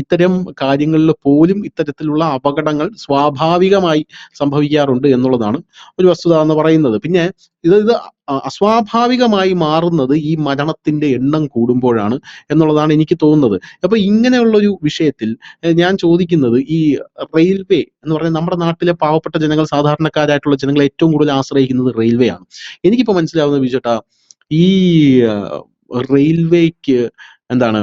ഇത്തരം കാര്യങ്ങളിൽ പോലും ഇത്തരത്തിലുള്ള അപകടങ്ങൾ സ്വാഭാവികമായി സംഭവിക്കാറുണ്ട് എന്നുള്ളതാണ് ഒരു വസ്തുത എന്ന് പറയുന്നത്. പിന്നെ ഇത് അസ്വാഭാവികമായി മാറുന്നത് ഈ മരണത്തിന്റെ എണ്ണം കൂടുമ്പോഴാണ് എന്നുള്ളതാണ് എനിക്ക് തോന്നുന്നത്. അപ്പൊ ഇങ്ങനെയുള്ള ഒരു വിഷയത്തിൽ ഞാൻ ചോദിക്കുന്നത്, ഈ റെയിൽവേ എന്ന് പറയുന്നത് നമ്മുടെ നാട്ടിലെ പാവപ്പെട്ട ജനങ്ങൾ, സാധാരണക്കാരായിട്ടുള്ള ജനങ്ങൾ ഏറ്റവും കൂടുതൽ ആശ്രയിക്കുന്നത് റെയിൽവേ ആണ്. എനിക്കിപ്പോ മനസ്സിലാവുന്ന ബിജുട്ടാ, ഈ റെയിൽവേക്ക് എന്താണ്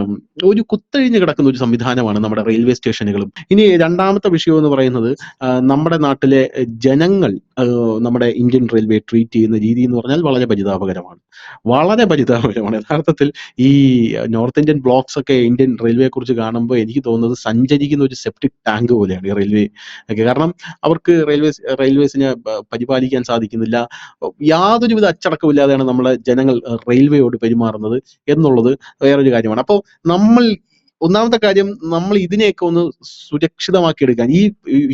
ഒരു കുത്തഴിഞ്ഞ് കിടക്കുന്ന ഒരു സംവിധാനമാണ് നമ്മുടെ റെയിൽവേ സ്റ്റേഷനുകളും. ഇനി രണ്ടാമത്തെ വിഷയം എന്ന് പറയുന്നത് നമ്മുടെ നാട്ടിലെ ജനങ്ങൾ നമ്മുടെ ഇന്ത്യൻ റെയിൽവേ ട്രീറ്റ് ചെയ്യുന്ന രീതി എന്ന് പറഞ്ഞാൽ വളരെ പരിതാപകരമാണ്. യഥാർത്ഥത്തിൽ ഈ നോർത്ത് ഇന്ത്യൻ ബ്ലോക്സ് ഒക്കെ ഇന്ത്യൻ റെയിൽവേയെ കുറിച്ച് കാണുമ്പോൾ എനിക്ക് തോന്നുന്നത് സഞ്ചരിക്കുന്ന ഒരു സെപ്റ്റിക് ടാങ്ക് പോലെയാണ് ഈ റെയിൽവേ ഒക്കെ. കാരണം അവർക്ക് റെയിൽവേസിനെ പരിപാലിക്കാൻ സാധിക്കുന്നില്ല. യാതൊരുവിധ അച്ചടക്കമില്ലാതെയാണ് നമ്മളെ ജനങ്ങൾ റെയിൽവേയോട് പെരുമാറുന്നത് എന്നുള്ളത് വേറൊരു കാര്യമാണ്. അപ്പോൾ ഒന്നാമത്തെ കാര്യം, നമ്മൾ ഇതിനെയൊക്കെ ഒന്ന് സുരക്ഷിതമാക്കി എടുക്കാൻ, ഈ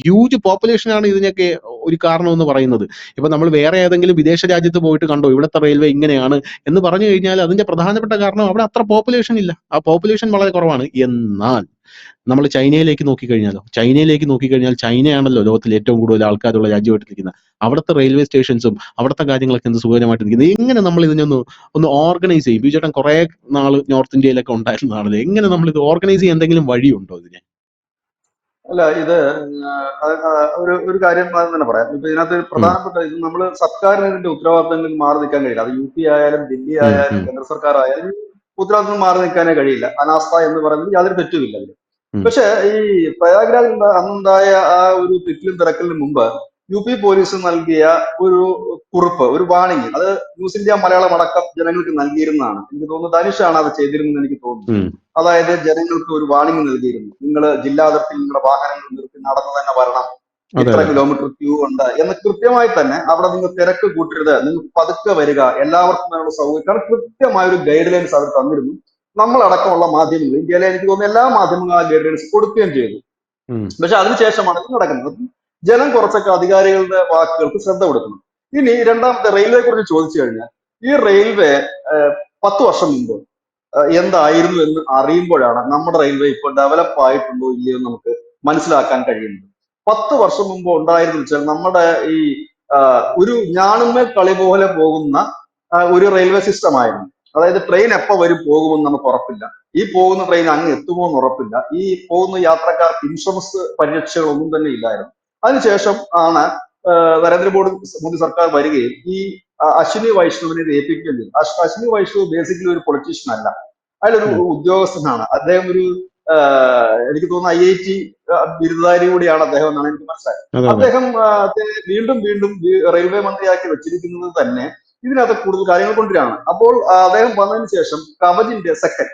ഹ്യൂജ് പോപ്പുലേഷനാണ് ഇതിനൊക്കെ ഒരു കാരണം എന്ന് പറയുന്നത്. ഇപ്പൊ നമ്മൾ വേറെ ഏതെങ്കിലും വിദേശ രാജ്യത്ത് പോയിട്ട് കണ്ടോ ഇവിടുത്തെ റെയിൽവേ ഇങ്ങനെയാണ് എന്ന് പറഞ്ഞു കഴിഞ്ഞാൽ അതിന്റെ പ്രധാനപ്പെട്ട കാരണം അവിടെ അത്ര പോപ്പുലേഷൻ ഇല്ല, ആ പോപ്പുലേഷൻ വളരെ കുറവാണ്. എന്നാൽ നമ്മൾ ചൈനയിലേക്ക് നോക്കിക്കഴിഞ്ഞാൽ ചൈനയാണല്ലോ ലോകത്തിൽ ഏറ്റവും കൂടുതൽ ആൾക്കാരുള്ള രാജ്യമായിട്ടിരിക്കുന്നത്. അവിടുത്തെ റെയിൽവേ സ്റ്റേഷൻസും അവിടുത്തെ കാര്യങ്ങളൊക്കെ എന്ത് സുഖകരമായിട്ടിരിക്കുന്നത്. എങ്ങനെ നമ്മൾ ഇതിനൊന്ന് ഓർഗനൈസ് ചെയ്യും? ബിജുചേട്ടൻ കുറെ നാൾ നോർത്ത് ഇന്ത്യയിലൊക്കെ ഉണ്ടായിരുന്നതാണല്ലോ, എങ്ങനെ നമ്മൾ ഇത് ഓർഗനൈസ് ചെയ്യാൻ എന്തെങ്കിലും വഴിയുണ്ടോ ഇതിന്? അല്ല, ഇത് ഒരു കാര്യം തന്നെ പറയാം. ഇപ്പൊ ഇതിനകത്ത് പ്രധാനപ്പെട്ട ഇത് നമ്മൾ സർക്കാരിന് ഇതിന്റെ ഉത്തരവാദിത്തങ്ങളിൽ മാറി നിൽക്കാൻ കഴിയില്ല. അത് UP ആയാലും ദില്ലി ആയാലും കേന്ദ്ര സർക്കാർ ആയാലും ഉത്തരവാദിത്തം മാറി നിൽക്കാനേ കഴിയില്ല. അനാസ്ഥ എന്ന് പറയുന്നത് യാതൊരു തെറ്റുമില്ല അതിൽ. പക്ഷെ ഈ പ്രയാഗ്രാജ് അന്നുണ്ടായ ആ ഒരു തിക്കിലും തിരക്കലിന് മുമ്പ് UP പോലീസ് നൽകിയ ഒരു കുറിപ്പ്, ഒരു വാണിംഗ്, അത് ന്യൂസ് ഇന്ത്യ മലയാളം അടക്കം ജനങ്ങൾക്ക് നൽകിയിരുന്നതാണ്. എനിക്ക് തോന്നുന്നു ധനുഷാണ് അത് ചെയ്തിരുന്നത് എനിക്ക് തോന്നുന്നു. അതായത് ജനങ്ങൾക്ക് ഒരു വാണിംഗ് നൽകിയിരുന്നു, നിങ്ങൾ ജില്ലാതിർത്തിയിൽ നിങ്ങളുടെ വാഹനങ്ങൾ നിർത്തി നടന്നു തന്നെ വരണം, ഇത്ര കിലോമീറ്റർ ക്യൂ ഉണ്ട് എന്ന് കൃത്യമായി തന്നെ. അവിടെ നിങ്ങൾ തിരക്ക് കൂട്ടരുത്, നിങ്ങൾ പതുക്കെ വരിക, എല്ലാവർക്കും അതിനുള്ള സൗകര്യം, കൃത്യമായ ഒരു ഗൈഡ് ലൈൻസ് അവർ തന്നിരുന്നു. നമ്മളടക്കമുള്ള മാധ്യമങ്ങൾ, ഇന്ത്യയിലെ എനിക്ക് തോന്നുന്നു എല്ലാ മാധ്യമങ്ങളും ആ ഗൈഡ് ലൈൻസ് കൊടുക്കുകയും ചെയ്തു. പക്ഷെ അതിനുശേഷമാണ് ഇത് നടക്കുന്നത്. ജനം കുറച്ചൊക്കെ അധികാരികളുടെ വാക്കുകൾക്ക് ശ്രദ്ധ കൊടുക്കണം. ഇനി രണ്ടാമത്തെ റെയിൽവേയെ കുറിച്ച് ചോദിച്ചു കഴിഞ്ഞാൽ, ഈ റെയിൽവേ 10 വർഷം മുമ്പ് എന്തായിരുന്നു എന്ന് അറിയുമ്പോഴാണ് നമ്മുടെ റെയിൽവേ ഇപ്പോൾ ഡെവലപ്പ് ആയിട്ടുണ്ടോ ഇല്ലയോ എന്ന് നമുക്ക് മനസ്സിലാക്കാൻ കഴിയുന്നത്. 10 വർഷം മുമ്പ് ഉണ്ടായിരുന്നു വെച്ചാൽ നമ്മുടെ ഈ ഒരു ഞാണുമേൽ കളി പോലെ പോകുന്ന ഒരു റെയിൽവേ സിസ്റ്റം ആയിരുന്നു. അതായത് ട്രെയിൻ എപ്പോ വരും പോകുമെന്ന് നമുക്ക് ഉറപ്പില്ല, ഈ പോകുന്ന ട്രെയിൻ അങ്ങ് എത്തുമോ എന്ന് ഉറപ്പില്ല, ഈ പോകുന്ന യാത്രക്കാർക്ക് ഇൻഷുറൻസ് പരിരക്ഷകളൊന്നും തന്നെ ഇല്ലായിരുന്നു. അതിനുശേഷം ആണ് നരേന്ദ്രമോദി സർക്കാർ വരികയും ഈ അശ്വിനി വൈഷ്ണവിനെ ഏൽപ്പിക്കുകയും ചെയ്തു. അശ്വിനി വൈഷ്ണവ് ബേസിക്കലി ഒരു പൊളിറ്റീഷ്യൻ അല്ല, അയാളൊരു ഉദ്യോഗസ്ഥനാണ്. അദ്ദേഹം ഒരു എനിക്ക് തോന്നുന്നു IIT ബിരുദധാരി കൂടിയാണ് അദ്ദേഹം എന്നാണ് എനിക്ക് മനസ്സിലായത്. അദ്ദേഹം വീണ്ടും വീണ്ടും റെയിൽവേ മന്ത്രിയാക്കി വെച്ചിരിക്കുന്നത് തന്നെ ഇതിനകത്ത് കൂടുതൽ കാര്യങ്ങൾ കൊണ്ടുവരികയാണ്. അപ്പോൾ അദ്ദേഹം വന്നതിന് ശേഷം കവചിന്റെ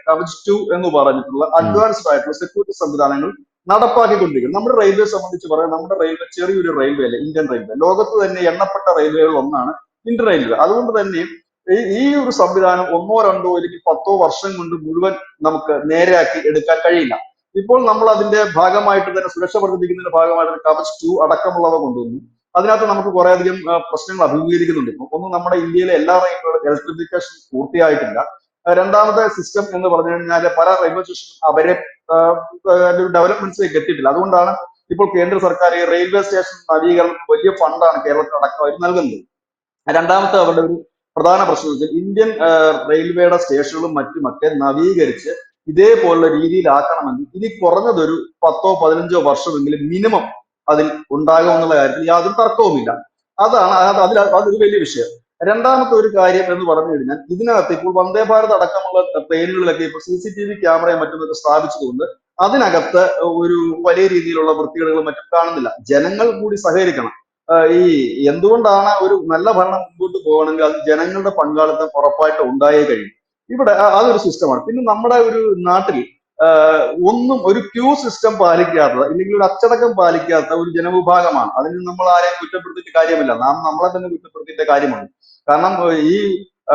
കവച് 2 എന്ന് പറഞ്ഞിട്ടുള്ള അഡ്വാൻസ്ഡ് ആയിട്ടുള്ള സെക്യൂരിറ്റി സംവിധാനങ്ങൾ നടപ്പാക്കിക്കൊണ്ടിരിക്കുന്നു. നമ്മുടെ റെയിൽവേ സംബന്ധിച്ച് പറയാം, നമ്മുടെ റെയിൽവേ ചെറിയൊരു റെയിൽവേ അല്ല, ഇന്ത്യൻ റെയിൽവേ. ലോകത്ത് തന്നെ എണ്ണപ്പെട്ട റെയിൽവേകളിൽ ഒന്നാണ് ഇന്ത്യൻ റെയിൽവേ. അതുകൊണ്ട് തന്നെ ഈ ഒരു സംവിധാനം 1 2 അല്ലെങ്കിൽ 10 വർഷം കൊണ്ട് മുഴുവൻ നമുക്ക് നേരെയാക്കി എടുക്കാൻ കഴിയില്ല. ഇപ്പോൾ നമ്മൾ അതിന്റെ ഭാഗമായിട്ട് തന്നെ സുരക്ഷ വർദ്ധിപ്പിക്കുന്നതിന്റെ ഭാഗമായിട്ട് കവച് 2 അടക്കമുള്ളവ കൊണ്ടുവന്നു. അതിനകത്ത് നമുക്ക് കുറെ അധികം പ്രശ്നങ്ങൾ അഭിമുഖീകരിക്കുന്നുണ്ട്. ഒന്ന്, നമ്മുടെ ഇന്ത്യയിലെ എല്ലാ റെയിൽവേകളും ഇലക്ട്രിഫിക്കേഷൻ പൂർത്തിയായിട്ടില്ല. രണ്ടാമത്തെ സിസ്റ്റം എന്ന് പറഞ്ഞു കഴിഞ്ഞാൽ പല റെയിൽവേ സ്റ്റേഷനും അവരെ ഡെവലപ്മെന്റ്സിലേക്ക് എത്തിയിട്ടില്ല. അതുകൊണ്ടാണ് ഇപ്പോൾ കേന്ദ്ര സർക്കാർ ഈ റെയിൽവേ സ്റ്റേഷൻ നവീകരണം വലിയ ഫണ്ടാണ് കേരളത്തിലടക്കം അവർ നൽകുന്നത്. രണ്ടാമത്തെ അവരുടെ ഒരു പ്രധാന പ്രശ്നം എന്ന് വെച്ചാൽ ഇന്ത്യൻ റെയിൽവേയുടെ സ്റ്റേഷനുകളും മറ്റുമൊക്കെ നവീകരിച്ച് ഇതേപോലുള്ള രീതിയിലാക്കണമെങ്കിൽ ഇനി കുറഞ്ഞതൊരു 10-15 വർഷമെങ്കിലും മിനിമം അതിൽ ഉണ്ടാകും എന്നുള്ള കാര്യത്തിൽ യാതൊരു തർക്കവുമില്ല. അതൊരു വലിയ വിഷയം. രണ്ടാമത്തെ ഒരു കാര്യം എന്ന് പറഞ്ഞു കഴിഞ്ഞാൽ ഇതിനകത്ത് ഇപ്പോൾ വന്ദേ ഭാരത് അടക്കമുള്ള ട്രെയിനുകളിലൊക്കെ ഇപ്പോൾ CCTV ക്യാമറയും മറ്റുമൊക്കെ സ്ഥാപിച്ചതുകൊണ്ട് അതിനകത്ത് ഒരു വലിയ രീതിയിലുള്ള വൃത്തികേടുകളും മറ്റും കാണുന്നില്ല. ജനങ്ങൾ കൂടി സഹകരിക്കണം. ഈ എന്തുകൊണ്ടാണ് ഒരു നല്ല ഭരണം മുമ്പോട്ട് പോകണമെങ്കിൽ അത് ജനങ്ങളുടെ പങ്കാളിത്തം ഉറപ്പായിട്ട് ഉണ്ടായേ കഴിയും. ഇവിടെ അതൊരു സിസ്റ്റമാണ്. പിന്നെ നമ്മുടെ ഒരു നാട്ടിൽ ഒന്നും ഒരു ക്യൂ സിസ്റ്റം പാലിക്കാത്ത, ഇല്ലെങ്കിൽ ഒരു അച്ചടക്കം പാലിക്കാത്ത ഒരു ജനവിഭാഗമാണ്. അതിന് നമ്മൾ ആരെയും കുറ്റപ്പെടുത്തിയിട്ട് കാര്യമില്ല, നാം നമ്മളെ തന്നെ കുറ്റപ്പെടുത്തിയിട്ട് കാര്യമാണ്. കാരണം ഈ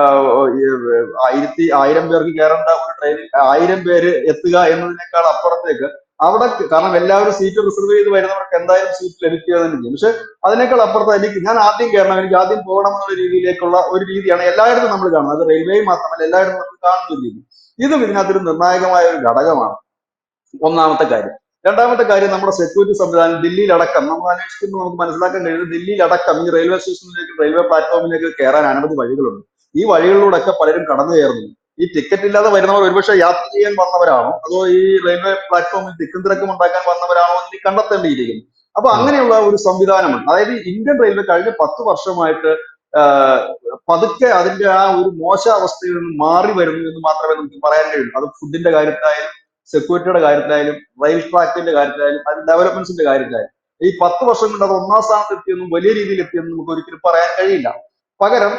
1000 പേർക്ക് കയറേണ്ട ഒരു ട്രെയിനിൽ 1000 പേര് എത്തുക എന്നതിനേക്കാൾ അപ്പുറത്തേക്ക് അവിടെ, കാരണം എല്ലാവരും സീറ്റ് റിസർവ് ചെയ്ത് വരുന്നവർക്ക് എന്തായാലും സീറ്റ് ലഭിക്കുക തന്നെ ചെയ്യും. പക്ഷെ അതിനേക്കാൾ അപ്പുറത്ത് എനിക്ക് ഞാൻ ആദ്യം കയറണം, എനിക്ക് ആദ്യം പോകണം എന്നുള്ള രീതിയിലേക്കുള്ള ഒരു രീതിയാണ് എല്ലായിടത്തും നമ്മൾ കാണുന്നത്. അത് റെയിൽവേയും മാത്രമല്ല, എല്ലായിടത്തും നമ്മൾ കാണുന്ന ഒരു രീതി. ഇതും ഇതിനകത്തൊരു നിർണായകമായ ഒരു ഘടകമാണ്, ഒന്നാമത്തെ കാര്യം. രണ്ടാമത്തെ കാര്യം, നമ്മുടെ സെക്യൂരിറ്റി സംവിധാനം ദില്ലിയിലടക്കം നമ്മൾ അന്വേഷിക്കുമ്പോൾ നമുക്ക് മനസ്സിലാക്കാൻ കഴിയുന്നത് ദില്ലിയിലടക്കം ഈ റെയിൽവേ സ്റ്റേഷനിലേക്ക്, റെയിൽവേ പ്ലാറ്റ്ഫോമിലേക്ക് കയറാൻ അനവധി വഴികളുണ്ട്. ഈ വഴികളിലൂടെയൊക്കെ പലരും കടന്നു കയറുന്നു. ഈ ടിക്കറ്റ് ഇല്ലാതെ വരുന്നവർ ഒരുപക്ഷെ യാത്ര ചെയ്യാൻ വന്നവരാണോ, അതോ ഈ റെയിൽവേ പ്ലാറ്റ്ഫോമിൽ തിക്കും തിരക്കും ഉണ്ടാക്കാൻ വന്നവരാണോ എന്ന് കണ്ടെത്തേണ്ടിയിരിക്കുന്നു. അപ്പൊ അങ്ങനെയുള്ള ഒരു സംവിധാനമാണ്. അതായത് ഇന്ത്യൻ റെയിൽവേ കഴിഞ്ഞ 10 വർഷമായിട്ട് പതുക്കെ അതിന്റെ ആ ഒരു മോശ അവസ്ഥയിൽ നിന്ന് മാറി വരുന്നു എന്ന് മാത്രമേ നമുക്ക് പറയാൻ കഴിയുള്ളൂ. അത് ഫുഡിന്റെ കാര്യത്തിലായാലും, സെക്യൂരിറ്റിയുടെ കാര്യത്തിലായാലും, റെയിൽ ട്രാക്കിന്റെ കാര്യത്തിലായാലും, അതിന്റെ ഡെവലപ്മെന്റ്സിന്റെ കാര്യത്തിലായാലും ഈ 10 വർഷം കൊണ്ട് അത് ഒന്നാം സ്ഥാനത്ത് എത്തിയെന്നും വലിയ രീതിയിൽ എത്തിയെന്നും നമുക്ക് ഒരിക്കലും പറയാൻ കഴിയില്ല. പകരം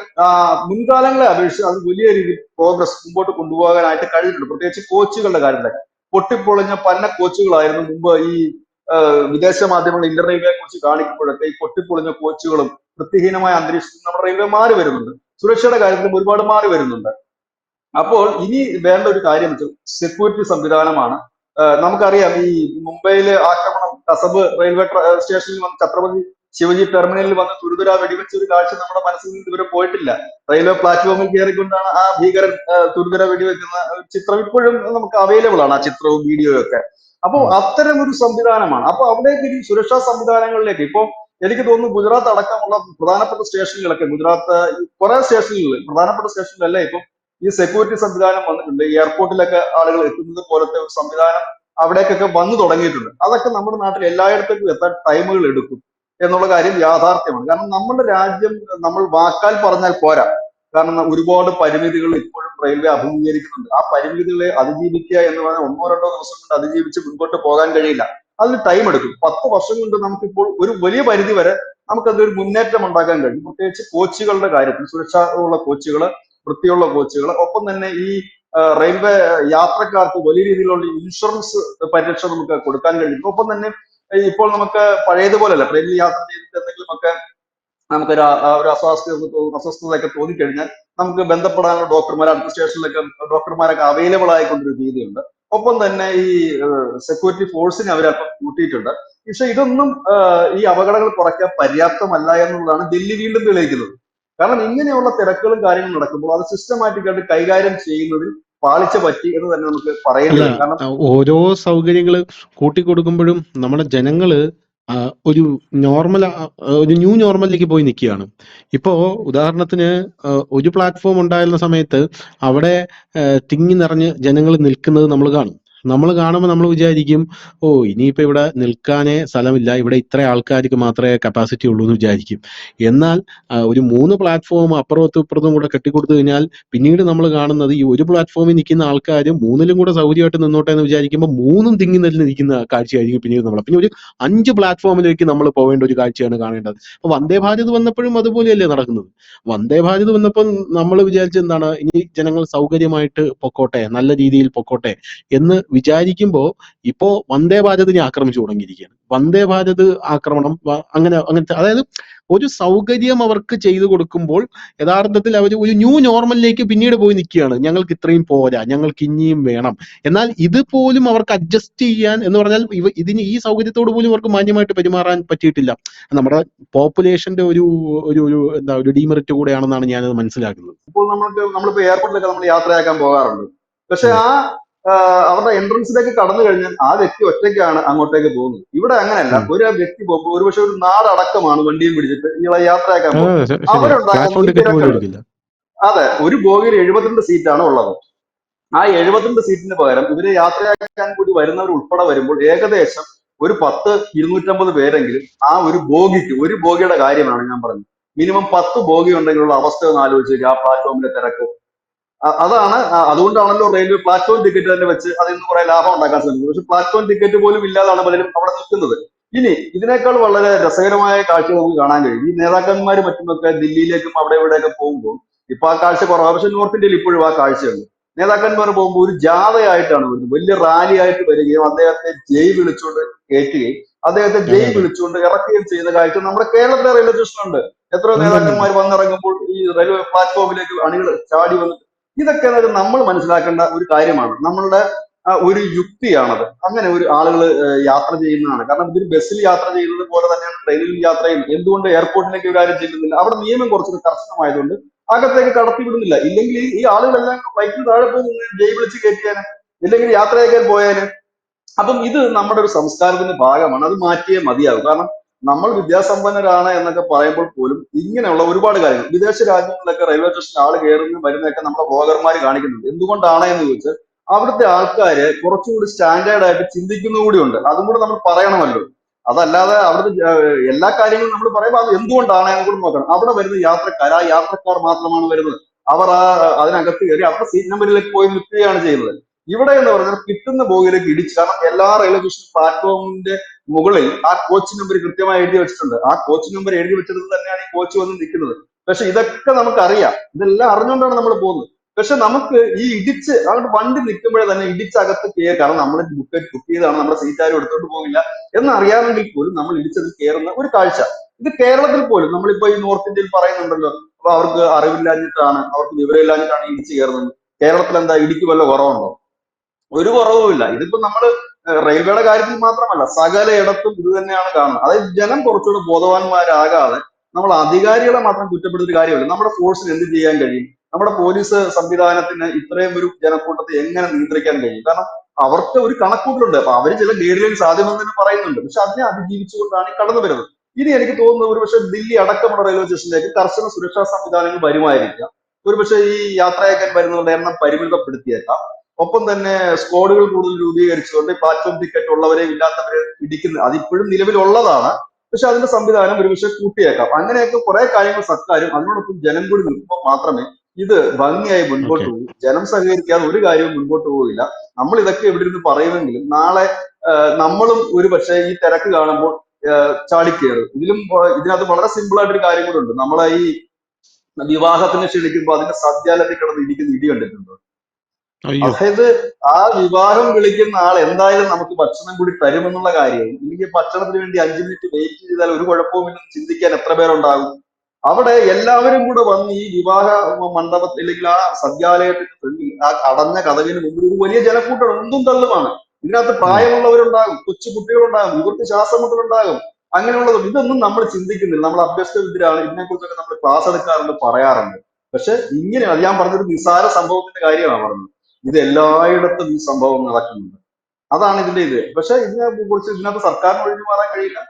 മുൻകാലങ്ങളെ അപേക്ഷിച്ച് അത് വലിയ രീതിയിൽ പ്രോഗ്രസ് മുമ്പോട്ട് കൊണ്ടുപോകാനായിട്ട് കഴിഞ്ഞിട്ടുണ്ട്. പ്രത്യേകിച്ച് കോച്ചുകളുടെ കാര്യത്തിൽ പൊട്ടിപ്പൊളിഞ്ഞ പന്ന കോച്ചുകളായിരുന്നു മുമ്പ് ഈ വിദേശ മാധ്യമങ്ങൾ ഇന്ത്യൻ റെയിൽവേയെ കുറിച്ച് കാണിക്കുമ്പോഴൊക്കെ ഈ പൊട്ടിപ്പൊളിഞ്ഞ കോച്ചുകളും വൃത്തിഹീനമായ അന്തരീക്ഷത്തിൽ നമ്മുടെ റെയിൽവേ മാറി വരുന്നുണ്ട്. സുരക്ഷയുടെ കാര്യത്തിലും ഒരുപാട് മാറി വരുന്നുണ്ട്. അപ്പോൾ ഇനി വേണ്ട ഒരു കാര്യം സെക്യൂരിറ്റി സംവിധാനമാണ്. നമുക്കറിയാം ഈ മുംബൈയിലെ ആക്രമണം, കസബ് റെയിൽവേ സ്റ്റേഷനിൽ വന്ന് ഛത്രപതി ശിവജി ടെർമിനലിൽ വന്ന് തുരുതുര വെടിവെച്ച ഒരു കാഴ്ച നമ്മുടെ മനസ്സിൽ നിന്ന് ഇതുവരെ പോയിട്ടില്ല. റെയിൽവേ പ്ലാറ്റ്ഫോമിൽ കയറിക്കൊണ്ടാണ് ആ ഭീകരൻ തുരുതുര വെടിവെക്കുന്ന ചിത്രം ഇപ്പോഴും നമുക്ക് അവൈലബിൾ ആണ്, ആ ചിത്രവും വീഡിയോയും ഒക്കെ. അപ്പോൾ അത്തരം ഒരു സംവിധാനമാണ്. അപ്പൊ അവിടേക്ക് ഈ സുരക്ഷാ സംവിധാനങ്ങളിലേക്ക് ഇപ്പൊ എനിക്ക് തോന്നുന്നു ഗുജറാത്ത് അടക്കമുള്ള പ്രധാനപ്പെട്ട സ്റ്റേഷനുകളൊക്കെ, ഗുജറാത്ത് കുറെ സ്റ്റേഷനുകളിൽ, പ്രധാനപ്പെട്ട സ്റ്റേഷനിലല്ല ഇപ്പം ഈ സെക്യൂരിറ്റി സംവിധാനം വന്നിട്ടുണ്ട്. എയർപോർട്ടിലൊക്കെ ആളുകൾ എത്തുന്നത് പോലത്തെ ഒരു സംവിധാനം അവിടേക്കൊക്കെ വന്നു തുടങ്ങിയിട്ടുണ്ട്. അതൊക്കെ നമ്മുടെ നാട്ടിൽ എല്ലായിടത്തേക്കും എത്താൻ ടൈമുകൾ എടുക്കും എന്നുള്ള കാര്യം യാഥാർത്ഥ്യമാണ്. കാരണം നമ്മുടെ രാജ്യം നമ്മൾ വാക്കാൽ പറഞ്ഞാൽ പോരാ. കാരണം ഒരുപാട് പരിമിതികൾ ഇപ്പോഴും റെയിൽവേ അഭിമുഖീകരിക്കുന്നുണ്ട്. ആ പരിമിതികളെ അതിജീവിക്കുക എന്ന് പറഞ്ഞാൽ 1-2 ദിവസം കൊണ്ട് അതിജീവിച്ച് മുൻപോട്ട് പോകാൻ കഴിയില്ല. അതിന് ടൈം എടുക്കും. 10 വർഷം കൊണ്ട് നമുക്കിപ്പോൾ ഒരു വലിയ പരിധി വരെ നമുക്കതൊരു മുന്നേറ്റം ഉണ്ടാക്കാൻ കഴിയും. പ്രത്യേകിച്ച് കോച്ചുകളുടെ കാര്യത്തിൽ, സുരക്ഷ ഉള്ള കോച്ചുകൾ, വൃത്തിയുള്ള കോച്ചുകൾ, ഒപ്പം തന്നെ ഈ റെയിൽവേ യാത്രക്കാർക്ക് വലിയ രീതിയിലുള്ള ഇൻഷുറൻസ് പരിരക്ഷ നമുക്ക് കൊടുക്കാൻ കഴിയും. ഒപ്പം തന്നെ ഇപ്പോൾ നമുക്ക് പഴയതുപോലെയല്ല, ട്രെയിനിൽ യാത്ര ചെയ്തിട്ട് എന്തെങ്കിലുമൊക്കെ നമുക്കൊരു അസ്വസ്ഥതയൊക്കെ തോന്നിക്കഴിഞ്ഞാൽ നമുക്ക് ബന്ധപ്പെടാനുള്ള ഡോക്ടർമാർ, അടുത്ത സ്റ്റേഷനിലൊക്കെ ഡോക്ടർമാരൊക്കെ അവൈലബിൾ ആയിക്കൊണ്ടൊരു രീതിയുണ്ട്. ഒപ്പം തന്നെ ഈ സെക്യൂരിറ്റി ഫോഴ്സിനെ അവരപ്പം കൂട്ടിയിട്ടുണ്ട്. പക്ഷെ ഇതൊന്നും ഈ അപകടങ്ങൾ കുറയ്ക്കാൻ പര്യാപ്തമല്ല എന്നുള്ളതാണ് ദില്ലി വീണ്ടും തെളിയിക്കുന്നത്. കാരണം ഇങ്ങനെയുള്ള തിരക്കുകളും കാര്യങ്ങളും നടക്കുമ്പോൾ അത് സിസ്റ്റമാറ്റിക് ആയിട്ട് കൈകാര്യം ചെയ്യുന്നതിൽ പാളിച്ച പറ്റി എന്ന് തന്നെ നമുക്ക് പറയേണ്ടി അല്ല, വരും. കാരണം ഓരോ സൗകര്യങ്ങൾ കൂട്ടിക്കൊടുക്കുമ്പോഴും നമ്മുടെ ജനങ്ങള് ഒരു ഒരു ന്യൂ നോർമലിലേക്ക് പോയി നിൽക്കുകയാണ്. ഇപ്പോ ഉദാഹരണത്തിന് ഒരു പ്ലാറ്റ്ഫോം ഉണ്ടായിരുന്ന സമയത്ത് അവിടെ തിങ്ങി നിറഞ്ഞ് ജനങ്ങൾ നിൽക്കുന്നത് നമ്മൾ കാണും. നമ്മൾ കാണുമ്പോൾ നമ്മൾ വിചാരിക്കും, ഓ ഇനിയിപ്പോ ഇവിടെ നിൽക്കാനേ സ്ഥലമില്ല, ഇവിടെ ഇത്ര ആൾക്കാർക്ക് മാത്രമേ കപ്പാസിറ്റി ഉള്ളൂ എന്ന് വിചാരിക്കും. എന്നാൽ ഒരു 3 പ്ലാറ്റ്ഫോം അപ്പുറത്തും ഇപ്പുറത്തും കൂടെ കെട്ടിക്കൊടുത്തു കഴിഞ്ഞാൽ പിന്നീട് നമ്മൾ കാണുന്നത് ഈ ഒരു പ്ലാറ്റ്ഫോമിൽ നിൽക്കുന്ന ആൾക്കാർ 3ലും കൂടെ സൗകര്യമായിട്ട് നിന്നോട്ടെ എന്ന് വിചാരിക്കുമ്പോൾ 3ഉം തിങ്ങി നിൽക്കുന്ന കാഴ്ചയായിരിക്കും പിന്നീട് നമ്മൾ. പിന്നെ ഒരു 5 പ്ലാറ്റ്ഫോമിലേക്ക് നമ്മൾ പോകേണ്ട ഒരു കാഴ്ചയാണ് കാണേണ്ടത്. അപ്പൊ വന്ദേ ഭാരത് വന്നപ്പോഴും അതുപോലെയല്ലേ നടക്കുന്നത്. വന്ദേ ഭാരത് വന്നപ്പോൾ നമ്മൾ വിചാരിച്ചത് എന്താണ്, ഇനി ജനങ്ങൾ സൗകര്യമായിട്ട് പൊക്കോട്ടെ, നല്ല രീതിയിൽ പൊക്കോട്ടെ എന്ന് വിചാരിക്കുമ്പോൾ ഇപ്പോ വന്ദേ ഭാരതിനെ ആക്രമിച്ചു തുടങ്ങിയിരിക്കുകയാണ്. വന്ദേ ഭാരത് ആക്രമണം അങ്ങനത്തെ, അതായത് ഒരു സൗകര്യം അവർക്ക് ചെയ്തു കൊടുക്കുമ്പോൾ യഥാർത്ഥത്തിൽ അവർ ഒരു ന്യൂ നോർമലിലേക്ക് പിന്നീട് പോയി നിൽക്കുകയാണ്. ഞങ്ങൾക്ക് ഇത്രയും പോരാ, ഞങ്ങൾക്ക് ഇനിയും വേണം. എന്നാൽ ഇതുപോലും അവർക്ക് അഡ്ജസ്റ്റ് ചെയ്യാൻ എന്ന് പറഞ്ഞാൽ ഇതിന് ഈ സൗകര്യത്തോട് പോലും അവർക്ക് മാന്യമായിട്ട് പെരുമാറാൻ പറ്റിയിട്ടില്ല. നമ്മുടെ പോപ്പുലേഷന്റെ ഒരു ഡീമെറിറ്റ് കൂടെയാണെന്നാണ് ഞാനത് മനസ്സിലാക്കുന്നത്. ഇപ്പോൾ നമ്മളിപ്പോ എയർപോർട്ടിലൊക്കെ നമ്മൾ യാത്രയാക്കാൻ പോകാറുണ്ട്. പക്ഷെ അവരുടെ എൻട്രൻസിലേക്ക് കടന്നു കഴിഞ്ഞാൽ ആ വ്യക്തി ഒറ്റയ്ക്കാണ് അങ്ങോട്ടേക്ക് പോകുന്നത്. ഇവിടെ അങ്ങനെയല്ല. ഒരു വ്യക്തി പോകുമ്പോൾ ഒരുപക്ഷെ ഒരു നാടടക്കമാണ് വണ്ടിയും പിടിച്ചിട്ട് ഇയാളെ യാത്രയാക്കാൻ പോകുന്നത്. അവരുണ്ടാക്കുന്ന അതെ, ഒരു ബോഗിയിൽ 72 സീറ്റാണ് ഉള്ളത്. ആ 72 സീറ്റിന് പകരം ഇവരെ യാത്രയാക്കാൻ കൂടി വരുന്നവർ ഉൾപ്പെടെ വരുമ്പോൾ ഏകദേശം ഒരു 250 പേരെങ്കിലും ആ ഒരു ബോഗിയുടെ കാര്യമാണ് ഞാൻ പറഞ്ഞത്. മിനിമം 10 ബോഗി ഉണ്ടെങ്കിലുള്ള അവസ്ഥ ഒന്ന് ആലോചിച്ച് ആ പ്ലാറ്റ്ഫോമിലെ തിരക്ക്. അതാണ് അതുകൊണ്ടാണല്ലോ റെയിൽവേ പ്ലാറ്റ്ഫോം ടിക്കറ്റ് തന്നെ വെച്ച് അതിൽ നിന്ന് കുറെ ലാഭം ഉണ്ടാക്കാൻ ശ്രമിക്കുന്നത്. പക്ഷെ പ്ലാറ്റ്ഫോം ടിക്കറ്റ് പോലും ഇല്ലാതാണ് പലരും അവിടെ നിൽക്കുന്നത്. ഇനി ഇതിനേക്കാൾ വളരെ രസകരമായ കാഴ്ച നമുക്ക് കാണാൻ കഴിയും. ഈ നേതാക്കന്മാർ മറ്റുമൊക്കെ ദില്ലിയിലേക്കും അവിടെ ഇവിടെയൊക്കെ പോകുമ്പോൾ ഇപ്പൊ ആ കാഴ്ച കുറവാണ്. പക്ഷെ നോർത്ത് ഇന്ത്യയിൽ ഇപ്പോഴും ആ കാഴ്ചയുണ്ട്. നേതാക്കന്മാർ പോകുമ്പോൾ ഒരു ജാഥയായിട്ടാണ് വരുന്നത്, വലിയ റാലി ആയിട്ട് വരികയും അദ്ദേഹത്തെ ജയ് വിളിച്ചുകൊണ്ട് കയറ്റുകയും അദ്ദേഹത്തെ അതെ ജയ് അതെ വിളിച്ചുകൊണ്ട് ഇറക്കുകയും ചെയ്യുന്ന കാഴ്ച നമ്മുടെ കേരളത്തിലെ റെയിൽവേ സ്റ്റേഷനുണ്ട്. എത്രയോ ഉണ്ട് ഉണ്ട് ഉണ്ട്. നേതാക്കന്മാർ വന്നിറങ്ങുമ്പോൾ ഈ റെയിൽവേ പ്ലാറ്റ്ഫോമിലേക്ക് അണികൾ ചാടി വന്ന് ഇതൊക്കെ നമ്മൾ മനസ്സിലാക്കേണ്ട ഒരു കാര്യമാണ്. നമ്മളുടെ ഒരു യുക്തിയാണത്. അങ്ങനെ ഒരു ആളുകൾ യാത്ര ചെയ്യുന്നതാണ്. കാരണം ഇതൊരു ബസ്സിൽ യാത്ര ചെയ്യുന്നത് പോലെ തന്നെയാണ് ട്രെയിനിലും യാത്ര ചെയ്യുന്നത്. എന്തുകൊണ്ട് എയർപോർട്ടിലേക്ക് ഒരു കാര്യം ചെയ്യുന്നില്ല? അവിടെ നിയമം കുറച്ചുകൂടി കർശനമായതുകൊണ്ട് അകത്തേക്ക് കടത്തി വിടുന്നില്ല. ഇല്ലെങ്കിൽ ഈ ആളുകളെല്ലാം ഫ്ലൈറ്റിന് താഴെ പോയി ജയ് വിളിച്ച് കയറ്റിയാന്, ഇല്ലെങ്കിൽ യാത്രയാക്കാൻ പോയാല്. അപ്പം ഇത് നമ്മുടെ ഒരു സംസ്കാരത്തിന്റെ ഭാഗമാണ്. അത് മാറ്റിയേ മതിയാകും. കാരണം നമ്മൾ വിദ്യാസമ്പന്നരാണ് എന്നൊക്കെ പറയുമ്പോൾ പോലും ഇങ്ങനെയുള്ള ഒരുപാട് കാര്യങ്ങൾ വിദേശ രാജ്യങ്ങളിലൊക്കെ റെയിൽവേ സ്റ്റേഷനിൽ ആള് കയറുന്നതും വരുന്നതൊക്കെ നമ്മുടെ ബ്ലോഗർമാർ കാണിക്കുന്നുണ്ട്. എന്തുകൊണ്ടാണ് എന്ന് ചോദിച്ചാൽ അവിടുത്തെ ആൾക്കാര് കുറച്ചുകൂടി സ്റ്റാൻഡേർഡ് ആയിട്ട് ചിന്തിക്കുന്ന കൂടിയുണ്ട്. അതും കൂടെ നമ്മൾ പറയണമല്ലോ. അതല്ലാതെ അവിടുത്തെ എല്ലാ കാര്യങ്ങളും നമ്മൾ പറയുമ്പോൾ അത് എന്തുകൊണ്ടാണ് എന്ന് കൂടി നോക്കണം. അവിടെ വരുന്ന യാത്രക്കാർ, ആ യാത്രക്കാർ മാത്രമാണ് വരുന്നത്. അവർ അതിനകത്ത് കയറി അവരുടെ സീറ്റ് നമ്പറിലേക്ക് പോയി നിൽക്കുകയാണ് ചെയ്യുന്നത്. ഇവിടെ എന്ന് പറഞ്ഞാൽ കിട്ടുന്ന ബോഗിയിലേക്ക് ഇടിച്ച്, കാരണം എല്ലാ റെയിൽവേ സ്റ്റേഷൻ പ്ലാറ്റ്ഫോമിന്റെ മുകളിൽ ആ കോച്ച് നമ്പർ കൃത്യമായി എഴുതി വെച്ചിട്ടുണ്ട്. ആ കോച്ച് നമ്പർ എഴുതി വെച്ചിട്ട് തന്നെയാണ് ഈ കോച്ച് വന്ന് നിൽക്കുന്നത്. പക്ഷെ ഇതൊക്കെ നമുക്കറിയാം, ഇതെല്ലാം അറിഞ്ഞുകൊണ്ടാണ് നമ്മൾ പോകുന്നത്. പക്ഷെ നമുക്ക് ഈ ഇടിച്ച് അങ്ങോട്ട് വണ്ടി നിൽക്കുമ്പോഴേ തന്നെ ഇടിച്ചകത്ത് കയറി, കാരണം നമ്മൾ ബുക്ക് ചെയ്താണ്, നമ്മുടെ സീറ്റ് ആരും എടുത്തോണ്ട് പോകില്ല എന്നറിയാമെങ്കിൽ പോലും നമ്മൾ ഇടിച്ചത് കയറുന്ന ഒരു കാഴ്ച. ഇത് കേരളത്തിൽ പോലും നമ്മളിപ്പോ ഈ നോർത്ത് ഇന്ത്യയിൽ പറയുന്നുണ്ടല്ലോ, അപ്പൊ അവർക്ക് അറിവില്ലാഞ്ഞിട്ടാണ്, അവർക്ക് വിവരമില്ലാഞ്ഞിട്ടാണ് ഇടിച്ച് കയറുന്നത്. കേരളത്തിൽ എന്താ ഇടിക്ക് വല്ല കുറവുണ്ടോ? ഒരു കുറവുമില്ല. ഇതിപ്പോ നമ്മൾ റെയിൽവേയുടെ കാര്യത്തിൽ മാത്രമല്ല, സകലയിടത്തും ഇത് തന്നെയാണ് കാണുന്നത്. അതായത് ജനം കുറച്ചുകൂടെ ബോധവാന്മാരാകാതെ നമ്മൾ അധികാരികളെ മാത്രം കുറ്റപ്പെടുത്തിയ കാര്യമില്ല. നമ്മുടെ ഫോഴ്സിന് എന്ത് ചെയ്യാൻ കഴിയും? നമ്മുടെ പോലീസ് സംവിധാനത്തിന് ഇത്രയും ഒരു ജനക്കൂട്ടത്തെ എങ്ങനെ നിയന്ത്രിക്കാൻ കഴിയും? കാരണം അവർക്ക് ഒരു കണക്കൂട്ടലുണ്ട്. അപ്പൊ അവര് ചില ഗൈഡ് ലൈൻസ് ആദ്യം തന്നെ പറയുന്നുണ്ട്. പക്ഷെ അതിനെ അതിജീവിച്ചുകൊണ്ടാണ് ഈ കടന്നു വരുന്നത്. ഇനി എനിക്ക് തോന്നുന്നത് ഒരുപക്ഷെ ദില്ലി അടക്കമുള്ള റെയിൽവേ സ്റ്റേഷനിലേക്ക് കർശന സുരക്ഷാ സംവിധാനങ്ങൾ വരുമായിരിക്കാം. ഒരുപക്ഷെ ഈ യാത്രയക്കാൻ വരുന്നവരുടെ എണ്ണം പരിമിതപ്പെടുത്തിയേക്കാം. ഒപ്പം തന്നെ സ്ക്വാഡുകൾ കൂടുതൽ രൂപീകരിച്ചുകൊണ്ട് പ്ലാറ്റ്ഫോം ടിക്കറ്റ് ഉള്ളവരെ ഇല്ലാത്തവരെ ഇടിക്കുന്നത് അതിപ്പോഴും നിലവിലുള്ളതാണ്. പക്ഷെ അതിന്റെ സംവിധാനം ഒരുപക്ഷെ കൂട്ടിയേക്കാം. അങ്ങനെയൊക്കെ കുറെ കാര്യങ്ങൾ സർക്കാരും അതിനോടൊപ്പം ജനം കൂടി നിൽക്കുമ്പോൾ മാത്രമേ ഇത് ഭംഗിയായി മുൻപോട്ട് ഓക്കെ. പോകും. ജനം സഹകരിക്കാതെ ഒരു കാര്യവും മുൻപോട്ട് പോവില്ല. നമ്മൾ ഇതൊക്കെ ഇവിടെ ഇരുന്ന് പറയുമെങ്കിലും നാളെ നമ്മളും ഒരു പക്ഷേ ഈ തിരക്ക് കാണുമ്പോൾ ചാടിക്കയറും. ഇതിനകത്ത് വളരെ സിമ്പിൾ ആയിട്ടൊരു കാര്യം കൂടെ ഉണ്ട്. നമ്മളെ ഈ വിവാഹത്തിന് ക്ഷണിക്കുമ്പോൾ അതിന്റെ സദ്യാലയത്തിൽ കിടന്ന് ഇടിക്കുന്ന ഇടി കണ്ടിട്ടുണ്ടോ? അയ്യോ. അതായത് ആ വിവാഹം വിളിക്കുന്ന ആൾ എന്തായാലും നമുക്ക് ഭക്ഷണം കൂടി തരുമെന്നുള്ള കാര്യം, എനിക്ക് ഭക്ഷണത്തിന് വേണ്ടി 5 മിനിറ്റ് വെയിറ്റ് ചെയ്താൽ ഒരു കുഴപ്പവുമില്ലെന്ന് ചിന്തിക്കാൻ എത്ര പേരുണ്ടാകും? അവിടെ എല്ലാവരും കൂടെ വന്ന് ഈ വിവാഹ മണ്ഡപത്തിൽ അല്ലെങ്കിൽ ആ സദ്യാലയത്തിന്റെ ഫ്രണ്ടിൽ ആ അടഞ്ഞ കതകിന് മുമ്പിൽ ഒരു വലിയ ജനക്കൂട്ടം ഉന്തും തള്ളുമാണ്. ഇതിനകത്ത് ഉം. പ്രായമുള്ളവരുണ്ടാകും, കൊച്ചു കുട്ടികളുണ്ടാകും, ഇവർക്ക് ശ്വാസമുട്ടലുണ്ടാകും. അങ്ങനെയുള്ളതും ഇതൊന്നും നമ്മൾ ചിന്തിക്കുന്നില്ല. നമ്മൾ അഭ്യസ്തവിദ്യരാണ്, ഇതിനെക്കുറിച്ചൊക്കെ നമ്മൾ ക്ലാസ് എടുക്കാറുണ്ട്, പറയാറുണ്ട്. പക്ഷെ ഇങ്ങനെ അത് ഞാൻ പറഞ്ഞൊരു നിസ്സാര സംഭവത്തിന്റെ കാര്യമാണ് പറഞ്ഞത്. ഇത് എല്ലായിടത്തും ഈ സംഭവം നടക്കുന്നുണ്ട്. അതാണ് ഇതിന്റെ ഇത്. പക്ഷെ ഇതിനെ കുറിച്ച് ഇതിനകത്ത് സർക്കാരിന് ഒഴിഞ്ഞു മാറാൻ കഴിയില്ല.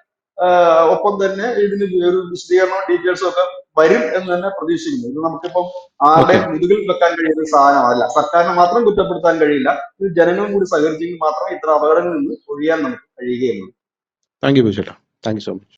ഒപ്പം തന്നെ ഇതിന് ഒരു വിശദീകരണവും ഡീറ്റെയിൽസും ഒക്കെ വരും എന്ന് തന്നെ പ്രതീക്ഷിക്കുന്നു. ഇത് നമുക്കിപ്പം ഓക്കെ. ആരുടെയും മുതുകിൽ വെക്കാൻ കഴിയുന്ന സാധനമല്ല. സർക്കാരിനെ മാത്രം കുറ്റപ്പെടുത്താൻ കഴിയില്ല. ഇത് ജനങ്ങളും കൂടി സഹകരിച്ചെങ്കിൽ മാത്രമേ ഇത്തരം അപകടങ്ങളിൽ നിന്ന് ഒഴിയാൻ നമുക്ക് കഴിയുകയുള്ളൂ. താങ്ക് യു ബിജു ചേട്ടാ. Thank you so much.